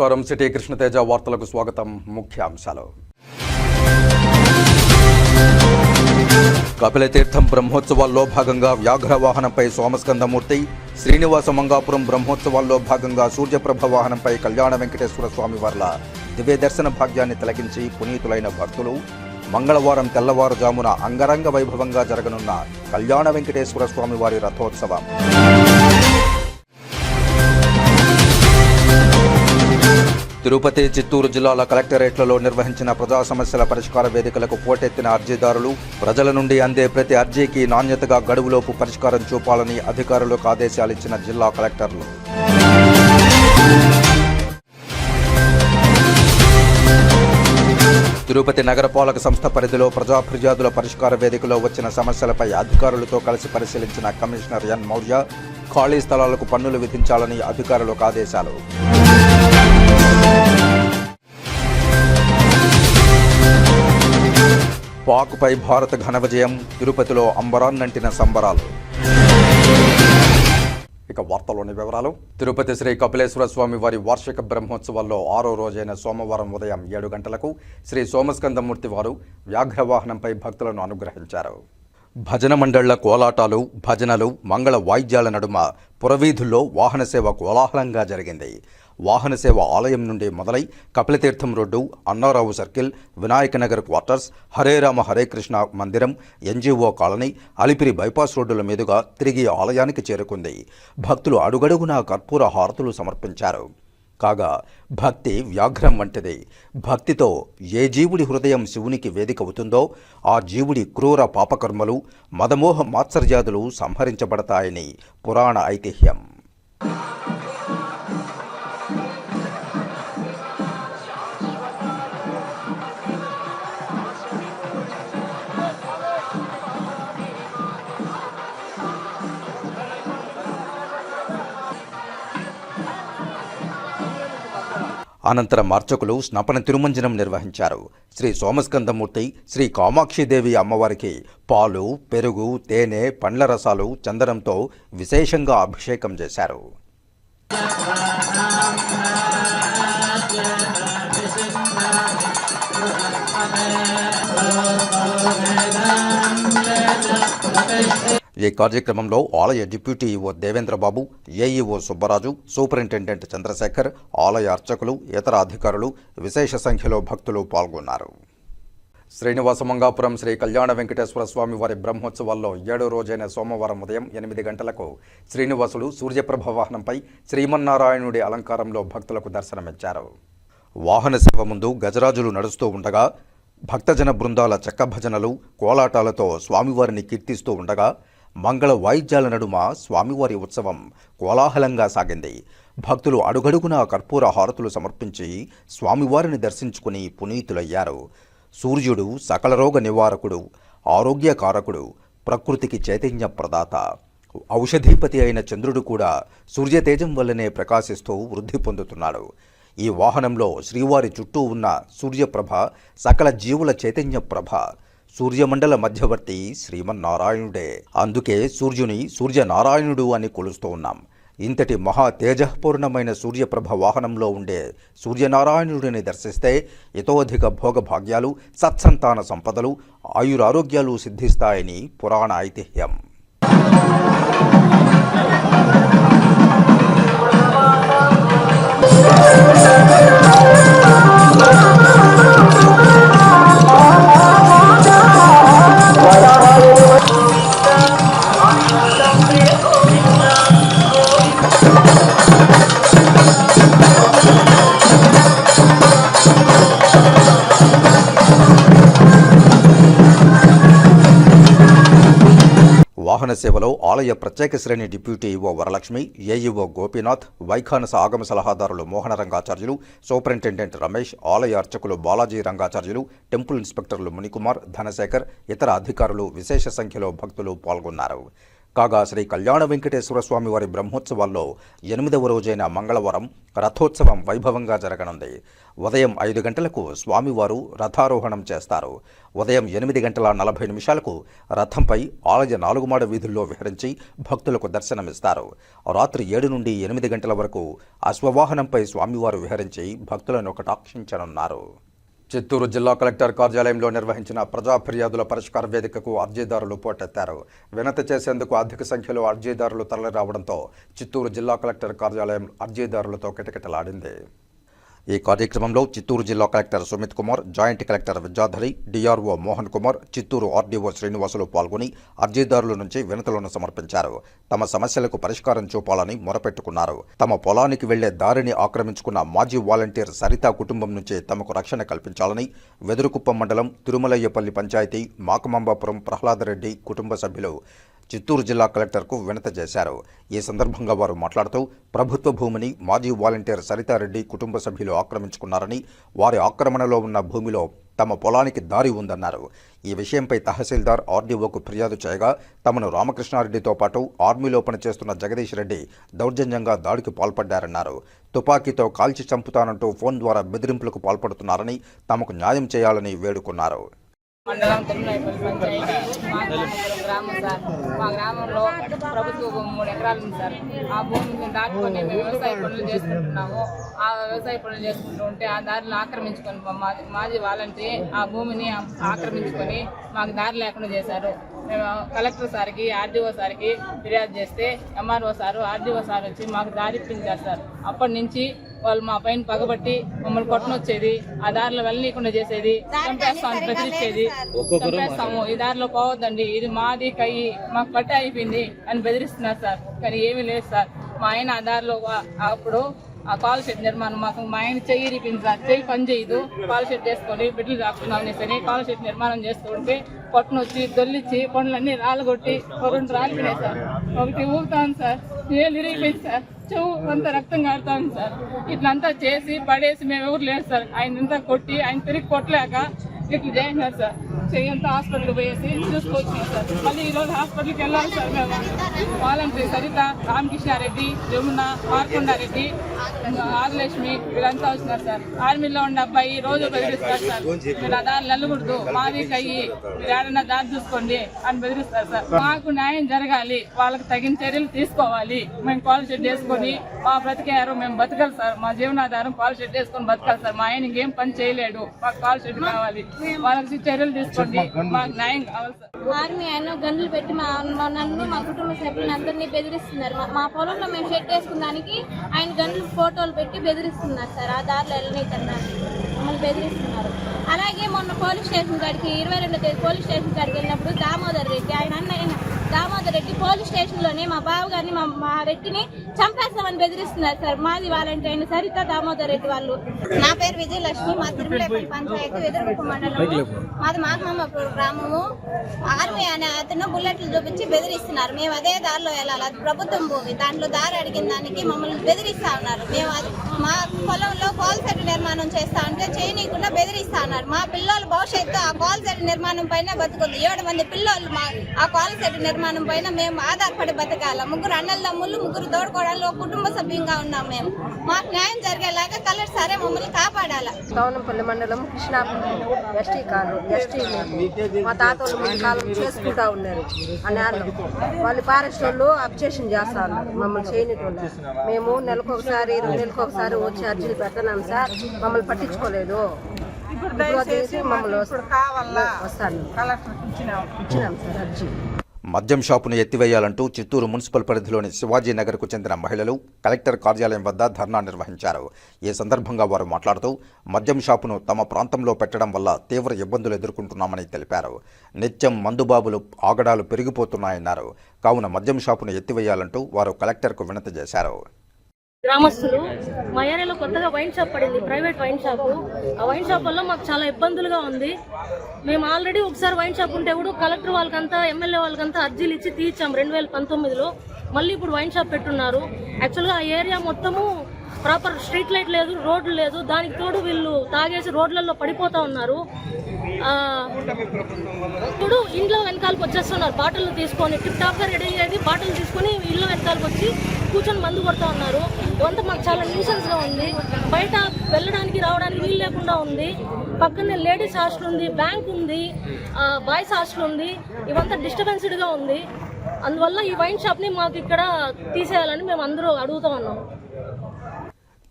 నమస్కారం. సిటీ కృష్ణతేజ వార్తలకు స్వాగతం. ముఖ్యాంశాలు. కపిలతీర్థం బ్రహ్మోత్సవాల్లో భాగంగా వ్యాఘ్ర వాహనంపై సోమస్కందమూర్తి, శ్రీనివాస మంగాపురం బ్రహ్మోత్సవాల్లో భాగంగా సూర్యప్రభ వాహనంపై కళ్యాణ వెంకటేశ్వర స్వామి వార్ల దివ్య దర్శన భాగ్యాన్ని తిలకించి పునీతులైన భక్తులు మంగళవారం తెల్లవారుజామున అంగరంగ వైభవంగా జరగనున్న కళ్యాణ వెంకటేశ్వర స్వామి వారి రథోత్సవం. తిరుపతి, చిత్తూరు జిల్లాల కలెక్టరేట్లలో నిర్వహించిన ప్రజా సమస్యల పరిష్కార వేదికలకు పోటెత్తిన అర్జీదారులు ప్రజల నుండి అందే ప్రతి అర్జీకి నాణ్యతగా గడువులోపు పరిష్కారం చూపాలని అధికారులకు ఆదేశాలిచ్చిన జిల్లా కలెక్టర్లు. తిరుపతి నగరపాలక సంస్థ పరిధిలో ప్రజా ఫిర్యాదుల పరిష్కార వేదికలో వచ్చిన సమస్యలపై అధికారులతో కలిసి పరిశీలించిన కమిషనర్ ఎన్ మౌర్య ఖాళీ స్థలాలకు పన్నులు విధించాలని అధికారులకు ఆదేశాలు. పాక్పై భారత ఘన విజయం, తిరుపతిలో అంబరాన్నంటిన సంబరాలు. ఇక వార్తలోని వివరాలు. తిరుపతి శ్రీ కపిలేశ్వర స్వామి వారి వార్షిక బ్రహ్మోత్సవాల్లో 6వ రోజైన సోమవారం ఉదయం 7 గంటలకు శ్రీ సోమస్కందమూర్తి వారు వ్యాఘ్రవాహనంపై భక్తులను అనుగ్రహించారు. భజన మండళ్ల కోలాటాలు, భజనలు, మంగళ వాయిద్యాల నడుమ పురవీధుల్లో వాహన సేవ కోలాహలంగా జరిగింది. వాహన సేవ ఆలయం నుండి మొదలై Kapilatheertham road, Annarao circle, Vinayakanagar quarters, Hare Rama Hare Krishna మందిరం, ఎన్జీఓ కాలనీ, అలిపిరి బైపాస్ రోడ్డుల మీదుగా తిరిగి ఆలయానికి చేరుకుంది. భక్తులు అడుగడుగునా కర్పూర హారతులు సమర్పించారు. కాగా భక్తి వ్యాఘ్రం వంటిది. భక్తితో ఏ జీవుడి హృదయం శివునికి వేదిక అవుతుందో ఆ జీవుడి క్రూర పాపకర్మలు, మదమోహ మాత్సర్యాదులు సంహరించబడతాయని పురాణ ఐతిహ్యం. అనంతరం అర్చకులు స్నపన తిరుమంజనం నిర్వహించారు. శ్రీ సోమస్కందమూర్తి, శ్రీ కామాక్షిదేవి అమ్మవారికి పాలు, పెరుగు, తేనె, పండ్ల రసాలు, చందనంతో విశేషంగా అభిషేకం చేశారు. ఈ కార్యక్రమంలో ఆలయ deputy EO Devendrababu, AEO Subbaraju, superintendent Chandrashekar, ఆలయ అర్చకులు, ఇతర అధికారులు, విశేష సంఖ్యలో భక్తులు పాల్గొన్నారు. శ్రీనివాస మంగాపురం శ్రీ కళ్యాణ వెంకటేశ్వర స్వామి వారి బ్రహ్మోత్సవాల్లో 7వ రోజైన సోమవారం ఉదయం 8 గంటలకు శ్రీనివాసులు సూర్యప్రభ వాహనంపై శ్రీమన్నారాయణుడి అలంకారంలో భక్తులకు దర్శనమిచ్చారు. వాహన సేవ ముందు గజరాజులు నడుస్తూ ఉండగా భక్తజన బృందాల చెక్క భజనలు, కోలాటాలతో స్వామివారిని కీర్తిస్తూ ఉండగా మంగళ వాయిద్యాల నడుమ స్వామివారి ఉత్సవం కోలాహలంగా సాగింది. భక్తులు అడుగడుగునా కర్పూర హారతులు సమర్పించి స్వామివారిని దర్శించుకుని పునీతులయ్యారు. సూర్యుడు సకల రోగ నివారకుడు, ఆరోగ్యకారకుడు, ప్రకృతికి చైతన్య ప్రదాత. ఔషధీపతి అయిన చంద్రుడు కూడా సూర్యతేజం వల్లనే ప్రకాశిస్తూ వృద్ధి పొందుతున్నాడు. ఈ వాహనంలో శ్రీవారి చుట్టూ ఉన్న సూర్యప్రభ సకల జీవుల చైతన్య ప్రభ. సూర్యమండల మధ్యవర్తి శ్రీమన్నారాయణుడే. అందుకే సూర్యుని సూర్యనారాయణుడు అని కొలుస్తూ ఉన్నాం. ఇంతటి మహా తేజపూర్ణమైన సూర్యప్రభ వాహనంలో ఉండే సూర్యనారాయణుడిని దర్శిస్తే ఇతోధిక భోగభాగ్యాలు, సత్సంతాన సంపదలు, ఆయురారోగ్యాలు సిద్ధిస్తాయని పురాణ ఐతిహ్యం. వాహన సేవలో ఆలయ ప్రత్యేక శ్రేణి deputy EO Varalakshmi, AEO Gopinath, Vaikhanasa ఆగమ సలహాదారులు మోహన రంగాచార్యులు, సూపరింటెండెంట్ రమేష్, ఆలయ అర్చకులు బాలాజీ రంగాచార్యులు, టెంపుల్ ఇన్స్పెక్టర్లు మునికుమార్, ధనశేఖర్, ఇతర అధికారులు, విశేష సంఖ్యలో భక్తులు పాల్గొన్నారు. కాగా శ్రీ కళ్యాణ వెంకటేశ్వర స్వామి వారి బ్రహ్మోత్సవాల్లో 8వ రోజైన మంగళవారం రథోత్సవం వైభవంగా జరగనుంది. ఉదయం 5 గంటలకు స్వామివారు రథారోహణం చేస్తారు. ఉదయం 8:40 రథంపై ఆలయ 4 మాడ వీధుల్లో విహరించి భక్తులకు దర్శనమిస్తారు. రాత్రి 7 నుండి 8 గంటల వరకు అశ్వవాహనంపై స్వామివారు విహరించి భక్తులను కటాక్షించనున్నారు. చిత్తూరు జిల్లా కలెక్టర్ కార్యాలయంలో నిర్వహించిన ప్రజా ఫిర్యాదుల పరిష్కార వేదికకు అర్జీదారులు పోటెత్తారు. వినతి చేసేందుకు అధిక సంఖ్యలో అర్జీదారులు తరలిరావడంతో చిత్తూరు జిల్లా కలెక్టర్ కార్యాలయం అర్జీదారులతో కిటకిటలాడింది. ఈ కార్యక్రమంలో చిత్తూరు జిల్లా collector Sumit Kumar, joint collector Vidyadhari, DRO Mohan Kumar, Chittoor RDO Srinivasulu పాల్గొని అర్జీదారుల నుంచి వినతులను సమర్పించారు. తమ సమస్యలకు పరిష్కారం చూపాలని మొరపెట్టుకున్నారు. తమ పొలానికి వెళ్లే దారిని ఆక్రమించుకున్న మాజీ వాలంటీర్ సరిత కుటుంబం నుంచి తమకు రక్షణ కల్పించాలని వెదురుకుప్పం మండలం తిరుమలయ్యపల్లి పంచాయతీ మాకమాంబాపురం ప్రహ్లాదరెడ్డి కుటుంబ సభ్యులు చిత్తూరు జిల్లా కలెక్టర్కు వినతి చేశారు. ఈ సందర్భంగా వారు మాట్లాడుతూ ప్రభుత్వ భూమిని మాజీ వాలంటీర్ సరితారెడ్డి కుటుంబ సభ్యులు ఆక్రమించుకున్నారని, వారి ఆక్రమణలో ఉన్న భూమిలో తమ పొలానికి దారి ఉందన్నారు. ఈ విషయంపై తహసీల్దార్ ఆర్డీఓకు ఫిర్యాదు చేయగా తమను రామకృష్ణారెడ్డితో పాటు ఆర్మీలో పనిచేస్తున్న జగదీష్ రెడ్డి దౌర్జన్యంగా దాడికి పాల్పడ్డారన్నారు. తుపాకీతో కాల్చి చంపుతానంటూ ఫోన్ ద్వారా బెదిరింపులకు పాల్పడుతున్నారని, తమకు న్యాయం చేయాలని వేడుకున్నారు. మండలం తిరుమలయ్యపల్లి పంచాయతీ మాకమాంబాపురం గ్రామం సార్. మా గ్రామంలో ప్రభుత్వ భూమి 3 ఎకరాలు ఉంది సార్. ఆ భూమిని దాటుకొని మేము వ్యవసాయ పనులు చేసుకుంటున్నాము. ఆ వ్యవసాయ పనులు చేసుకుంటూ ఉంటే ఆ దారిని ఆక్రమించుకొని మాజీ వాలంటీర్ ఆ భూమిని ఆక్రమించుకొని మాకు దారి లేకుండా చేశారు. మేము కలెక్టర్ సార్కి, ఆర్డీఓ సార్కి ఫిర్యాదు చేస్తే ఎంఆర్ఓ సారు, ఆర్డీఓ సార్ వచ్చి మాకు దారి ఇప్పించారు సార్. అప్పటి నుంచి వాళ్ళు మా పైన పగబట్టి మమ్మల్ని కొట్టనొచ్చేది, ఆ దారిలో వెళ్ళనీయకుండా చేసేది, చంపేస్తామని బెదిరించేది. చంపేస్తాము, ఈ దారిలో పోవద్దండి, ఇది మాది కయ్యి, మాకు పట్ట అయిపోయింది అని బెదిరిస్తున్నారు సార్. కానీ ఏమీ లేదు సార్. మా ఆయన ఆ దారిలో అప్పుడు ఆ కాల్ షెడ్ నిర్మాణం మాకు మా ఆయన చెయ్యి ఇరిపింది సార్. చెయ్యి పని చేయదు, కాల్ షెడ్ చేసుకొని బిడ్డలు రాకున్నాం అనేసి కాల్ షెడ్ నిర్మాణం చేస్తుంటే కొట్టనొచ్చి దొల్లిచ్చి పనులన్నీ రాళ్ళగొట్టి 2 రాలిపోయినాయి సార్. ఒకటి ఊపుతాను సార్, ఏళ్ళు ఇరిగిపోయింది సార్, చెవు అంత రక్తం కాడుతాను సార్. ఇట్లంతా చేసి పడేసి మేము ఎవరు లేదు సార్. ఆయన అంతా కొట్టి ఆయన తిరిగి కొట్టలేక ఇట్లా చేసినారు సార్. చెయ్యంతా హాస్పిటల్కి పోయేసి చూసుకొచ్చినాం సార్. మళ్ళీ ఈరోజు హాస్పిటల్కి వెళ్ళాలి సార్. మేము వాలంటీర్ సరిత, రామకృష్ణారెడ్డి, యమున, మార్కొండారెడ్డి, ఆదిలక్ష్మి వీళ్ళంతా వచ్చినారు సార్. ఆర్మీలో ఉన్న అబ్బాయి రోజు బెదిరిస్తారు సార్. మీరు ఆ దారి వెళ్ళకూడదు, మాది కయ్యి, మీరు ఏడన్నా దారి చూసుకోండి అని బెదిరిస్తారు సార్. మాకు న్యాయం జరగాలి, వాళ్ళకి తగిన చర్యలు తీసుకోవాలి. మేము కాల్ షెడ్ వేసుకొని మా బ్రతికారు, మేము బతకాలి సార్. మా జీవనాధారం కాల్ షెడ్ వేసుకొని బతకాలి సార్. మా ఆయన ఇంకేం పని చేయలేడు, మాకు కాల్ షెడ్ కావాలి. వాళ్ళకి చర్యలు తీసుకోండి, మాకు న్యాయం కావాలి సార్. ఆర్మీ ఆయన గన్నులు పెట్టి నన్ను మా కుటుంబ సభ్యులను అందరినీ బెదిరిస్తున్నారు. మా పొలంలో మేము షెడ్ వేసుకున్నానికి ఆయన గన్నులు ఫోటోలు పెట్టి బెదిరిస్తున్నారు సార్. ఆ దారిలో వెళ్ళనీకన్నా మమ్మల్ని బెదిరిస్తున్నారు. అలాగే మొన్న పోలీస్ స్టేషన్ కాడికి 22వ తేదీ పోలీస్ స్టేషన్ కాడికి వెళ్ళినప్పుడు దామోదర్ రెడ్డి, ఆయన అన్న దామోదర్ రెడ్డి పోలీస్ స్టేషన్లోనే మా బావగారిని మా రెడ్డిని చంపేస్తామని బెదిరిస్తున్నారు సార్. మాది వాలంటీర్ అయిన సరిత, దామోదర్ రెడ్డి వాళ్ళు. నా పేరు విజయలక్ష్మి, మా తిరుమలయ్యపల్లి పంచాయతీ వెదురుకుప్పం మండలం, మాది మాకమాంబాపురం గ్రామము. ఆర్మీ అనే అతను బుల్లెట్లు చూపించి బెదిరిస్తున్నారు. మేము అదే దారిలో వెళ్ళాలి, అది ప్రభుత్వం భూమి, దాంట్లో దారి అడిగిన దానికి మమ్మల్ని బెదిరిస్తా ఉన్నారు. మేము మా పొలంలో కాల్ సెట్ నిర్మాణం చేస్తా ఉంటే చేయనీయకుండా బెదిరిస్తా ఉన్నారు. మా పిల్లల భవిష్యత్తు ఆ కాల్ సెట్ నిర్మాణం పైన బతుకుంది. 7 మంది పిల్లలు ఆ కాల్ సెట్ నిర్మాణం పైన మేము ఆధారపడి బతకాల. 3 అన్నదమ్ములు, 3 తోడుకోవడాలు, ఒక కుటుంబ సభ్యంగా ఉన్నాం. మేము మాకు న్యాయం జరిగేలాగా కలెక్టర్ సరే మమ్మల్ని కాపాడాల. గౌనంపల్లి మండలం కృష్ణాపురం ఎస్టీ కాలు మా తాత వాళ్ళు కాలం చేసుకుంటా ఉన్నారు. ఆ నేలలో వాళ్ళు ఫారెస్ట్ వాళ్ళు అబ్జెక్షన్ చేస్తా ఉన్నారు, మమ్మల్ని చేయనిటువంటి. మేము నెలకొకసారి 2 నెలకొకసారి వచ్చి అర్జీలు పెడుతున్నాం సార్, మమ్మల్ని పట్టించుకోలేదు. మమ్మల్ని వస్తాను ఇచ్చినాం సార్ అర్జీ. మద్యం షాపును ఎత్తివేయాలంటూ చిత్తూరు మున్సిపల్ పరిధిలోని శివాజీ నగర్కు చెందిన మహిళలు కలెక్టర్ కార్యాలయం వద్ద ధర్నా నిర్వహించారు. ఈ సందర్భంగా వారు మాట్లాడుతూ మద్యం షాపును తమ ప్రాంతంలో పెట్టడం వల్ల తీవ్ర ఇబ్బందులు ఎదుర్కొంటున్నామని తెలిపారు. నిత్యం మందుబాబులు ఆగడాలు పెరిగిపోతున్నాయన్నారు. కావున మద్యం షాపును ఎత్తివేయాలంటూ వారు కలెక్టర్కు వినతి చేశారు. గ్రామస్తులు మా ఏరియాలో కొత్తగా వైన్ షాప్ పడింది, ప్రైవేట్ వైన్ షాపు. ఆ వైన్ షాప్ వల్ల మాకు చాలా ఇబ్బందులుగా ఉంది. మేము ఆల్రెడీ ఒకసారి వైన్ షాప్ ఉంటే కూడా కలెక్టర్ వాళ్ళకంతా, ఎమ్మెల్యే వాళ్ళకంతా అర్జీలు ఇచ్చి తీర్చాం 2019లో. మళ్ళీ ఇప్పుడు వైన్ షాప్ పెట్టున్నారు. యాక్చువల్గా ఆ ఏరియా మొత్తము ప్రాపర్ స్ట్రీట్ లైట్ లేదు, రోడ్లు లేదు. దానికి తోడు వీళ్ళు తాగేసి రోడ్లలో పడిపోతా ఉన్నారు. ఇప్పుడు ఇంట్లో వెనకాలకు వచ్చేస్తున్నారు బాటిల్ తీసుకొని, టిప్ టాప్గా రెడీ అయ్యేది బాటిల్ తీసుకొని ఇల్లు వెనకాలకు వచ్చి కూర్చొని మందు కొడుతూ ఉన్నారు. ఇవంతా మాకు చాలా న్యూసెన్స్గా ఉంది. బయట వెళ్ళడానికి రావడానికి వీలు లేకుండా ఉంది. పక్కనే లేడీస్ హాస్టల్ ఉంది, బ్యాంక్ ఉంది, బాయ్స్ హాస్టల్ ఉంది. ఇవంతా డిస్టర్బెన్స్డ్గా ఉంది. అందువల్ల ఈ వైన్ షాప్ని మాకు ఇక్కడ తీసేయాలని మేము అందరూ అడుగుతూ ఉన్నాము.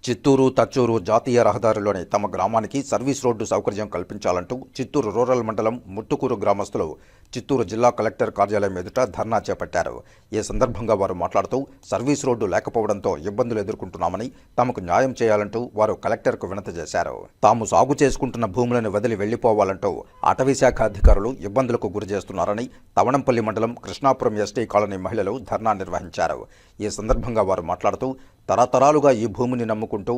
చిత్తూరు తచ్చూరు జాతీయ రహదారిలోని తమ గ్రామానికి సర్వీస్ రోడ్డు సౌకర్యం కల్పించాలంటూ చిత్తూరు రూరల్ మండలం ముట్టుకూరు గ్రామస్తులు చిత్తూరు జిల్లా కలెక్టర్ కార్యాలయం ఎదుట ధర్నా చేపట్టారు. ఈ సందర్భంగా వారు మాట్లాడుతూ సర్వీస్ రోడ్డు లేకపోవడంతో ఇబ్బందులు ఎదుర్కొంటున్నామని, తమకు న్యాయం చేయాలంటూ వారు కలెక్టర్కు వినతి చేశారు. తాము సాగు చేసుకుంటున్న భూములను వదిలి వెళ్లిపోవాలంటూ అటవీ శాఖ అధికారులు ఇబ్బందులకు గురి చేస్తున్నారని తవణంపల్లి మండలం కృష్ణాపురం ఎస్టీ కాలనీ మహిళలు ధర్నా నిర్వహించారు. ఈ సందర్భంగా వారు మాట్లాడుతూ తరతరాలుగా ఈ భూమిని నమ్ముకుంటూ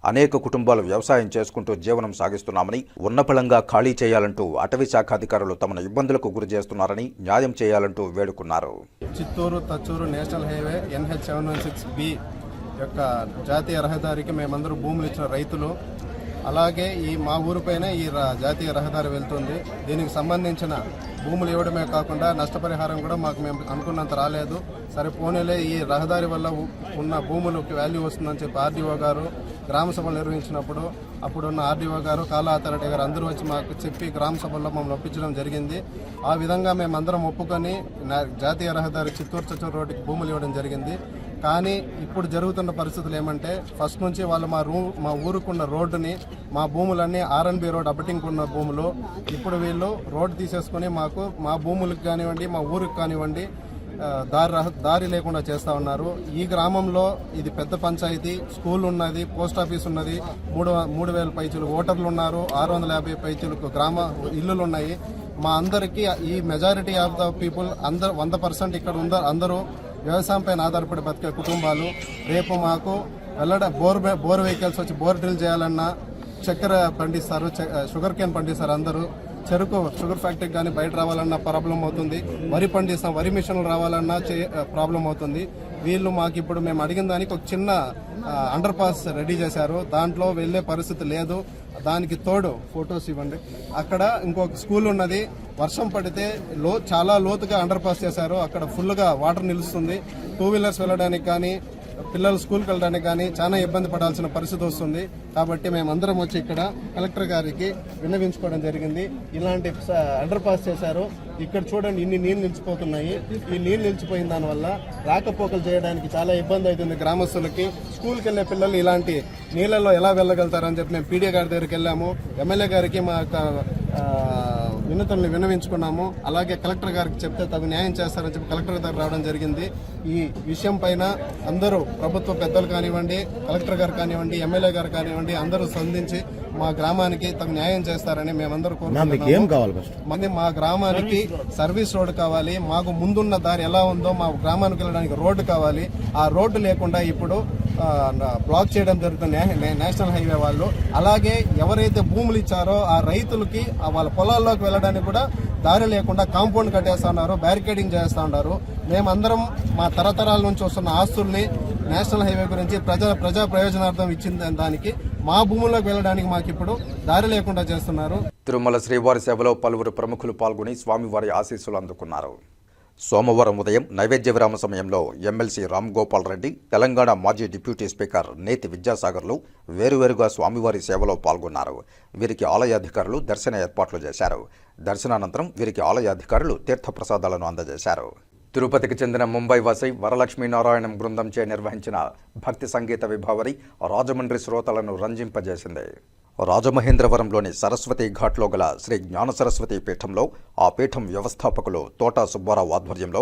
అనేక కుటుంబాలు వ్యవసాయం చేసుకుంటూ జీవనం సాగిస్తున్నామని, ఉన్నపళంగా ఖాళీ చేయాలంటూ అటవీ శాఖ అధికారులు తమను ఇబ్బందులకు గురి చేస్తున్నారని న్యాయం చేయాలంటూ వేడుకున్నారు. Chittoor Tachur national highway NH 716B యొక్క జాతీయ రహదారికి మేమందరూ భూములు ఇచ్చిన రైతులు. అలాగే మా ఊరిపైన ఈ జాతీయ రహదారి వెళ్తుంది. దీనికి సంబంధించిన భూములు ఇవ్వడమే కాకుండా నష్టపరిహారం కూడా మేము అనుకున్నంత రాలేదు. సరే పోనీలే, ఈ రహదారి వల్ల ఉన్న భూములకు వాల్యూ వస్తుందని చెప్పి ఆర్డీఓ గారు గ్రామ సభలు నిర్వహించినప్పుడు అప్పుడున్న ఆర్డీఓ గారు, కాలా అథారిటీ గారు అందరూ వచ్చి మాకు చెప్పి గ్రామ సభల్లో మమ్మల్ని ఒప్పించడం జరిగింది. ఆ విధంగా మేమందరం ఒప్పుకొని జాతీయ రహదారి చిత్తూరు తచ్చూరు రోడ్డుకి భూములు ఇవ్వడం జరిగింది. కానీ ఇప్పుడు జరుగుతున్న పరిస్థితులు ఏమంటే, ఫస్ట్ నుంచి వాళ్ళు మా ఊరుకున్న రోడ్డుని, మా భూములన్నీ R&B రోడ్ అబటింగ్ ఉన్న భూములు, ఇప్పుడు వీళ్ళు రోడ్డు తీసేసుకొని మా భూములకు కానివ్వండి, మా ఊరికి కానివ్వండి దారి లేకుండా చేస్తూ ఉన్నారు. ఈ గ్రామంలో ఇది పెద్ద పంచాయతీ, స్కూల్ ఉన్నది, పోస్ట్ ఆఫీస్ ఉన్నది, 3,000 పైచులు ఓటర్లు ఉన్నారు, 650 పైచులకు గ్రామ ఇల్లులు ఉన్నాయి. మా అందరికీ ఈ మెజారిటీ ఆఫ్ ద పీపుల్ 100% ఇక్కడ అందరూ వ్యవసాయం పైన ఆధారపడి బతికే కుటుంబాలు. రేపు మాకు బోర్ వెహికల్స్ వచ్చి బోర్ డ్రిల్ చేయాలన్నా, చక్కెర పండిస్తారు, షుగర్ కేన్ పండిస్తారు అందరూ. చెరుకు షుగర్ ఫ్యాక్టరీకి కానీ బయట రావాలన్నా ప్రాబ్లం అవుతుంది. వరి పండిస్తాం, వరి మిషన్లు రావాలన్నా ప్రాబ్లం అవుతుంది. వీళ్ళు మాకు ఇప్పుడు మేము అడిగిన దానికి ఒక చిన్న అండర్ పాస్ రెడీ చేశారు, దాంట్లో వెళ్లే పరిస్థితి లేదు. దానికి తోడు ఫొటోస్ ఇవ్వండి. అక్కడ ఇంకొక స్కూల్ ఉన్నది, వర్షం పడితే చాలా లోతుగా అండర్ పాస్ చేశారు. అక్కడ ఫుల్గా వాటర్ నిలుస్తుంది. 2 వీలర్స్ వెళ్ళడానికి కానీ, పిల్లలు స్కూల్కి వెళ్ళడానికి కానీ చాలా ఇబ్బంది పడాల్సిన పరిస్థితి వస్తుంది. కాబట్టి మేమందరం వచ్చి ఇక్కడ కలెక్టర్ గారికి విన్నవించుకోవడం జరిగింది. ఇలాంటి అండర్ పాస్ చేశారు. ఇక్కడ చూడండి, ఇన్ని నీళ్లు నిలిచిపోతున్నాయి. ఈ నీళ్లు నిలిచిపోయిన దానివల్ల రాకపోకలు చేయడానికి చాలా ఇబ్బంది అవుతుంది గ్రామస్తులకి. స్కూల్కి వెళ్ళే పిల్లలు ఇలాంటి నీళ్ళల్లో ఎలా వెళ్ళగలుగుతారని చెప్పి మేము పీడీ గారి దగ్గరికి వెళ్ళాము. ఎమ్మెల్యే గారికి మా వినతుల్ని విన్నవించుకున్నాము. అలాగే కలెక్టర్ గారికి చెప్తే తగు న్యాయం చేస్తారని చెప్పి కలెక్టర్ దగ్గర రావడం జరిగింది. ఈ విషయం పైన అందరూ ప్రభుత్వ పెద్దలు కానివ్వండి, కలెక్టర్ గారు కానివ్వండి, ఎమ్మెల్యే గారు కానివ్వండి అందరూ స్పందించి మా గ్రామానికి తగు న్యాయం చేస్తారని మేమందరూ కోరుకుంటున్నాము. మా గ్రామానికి సర్వీస్ రోడ్డు కావాలి. మాకు ముందున్న దారి ఎలా ఉందో మా గ్రామానికి వెళ్ళడానికి రోడ్డు కావాలి. ఆ రోడ్డు లేకుండా ఇప్పుడు బ్లాక్ చేయడం జరుగుతుంది నేషనల్ హైవే వాళ్ళు. అలాగే ఎవరైతే భూములు ఇచ్చారో ఆ రైతులకి వాళ్ళ పొలాల్లోకి వెళ్ళడానికి కూడా దారి లేకుండా కాంపౌండ్ కట్టేస్తా ఉన్నారు, బ్యారికేడింగ్ చేస్తూ ఉన్నారు. మేమందరం మా తరతరాల నుంచి వస్తున్న ఆస్తుల్ని నేషనల్ హైవే గురించి ప్రజా ప్రయోజనార్థం ఇచ్చిన దానికి మా భూముల్లోకి వెళ్ళడానికి మాకు ఇప్పుడు దారి లేకుండా చేస్తున్నారు. తిరుమల శ్రీవారి సేవలో పలువురు ప్రముఖులు పాల్గొని స్వామివారి ఆశీస్సులు అందుకున్నారు. సోమవారం ఉదయం నైవేద్య విరామ సమయంలో ఎమ్మెల్సీ రామ్ గోపాల్ రెడ్డి, తెలంగాణ మాజీ డిప్యూటీ స్పీకర్ నేతి విద్యాసాగర్లు వేరువేరుగా స్వామివారి సేవలో పాల్గొన్నారు. వీరికి ఆలయ అధికారులు దర్శన ఏర్పాట్లు చేశారు. దర్శనానంతరం వీరికి ఆలయ అధికారులు తీర్థప్రసాదాలను అందజేశారు. తిరుపతికి చెందిన ముంబై వాసి వరలక్ష్మీనారాయణం బృందంచే నిర్వహించిన భక్తి సంగీత విభావరి రాజమండ్రి శ్రోతలను రంజింపజేసింది. రాజమహేంద్రవరంలోని సరస్వతి ఘాట్లో గల శ్రీ జ్ఞాన సరస్వతి పీఠంలో ఆ పీఠం వ్యవస్థాపకులు తోటా సుబ్బారావు ఆధ్వర్యంలో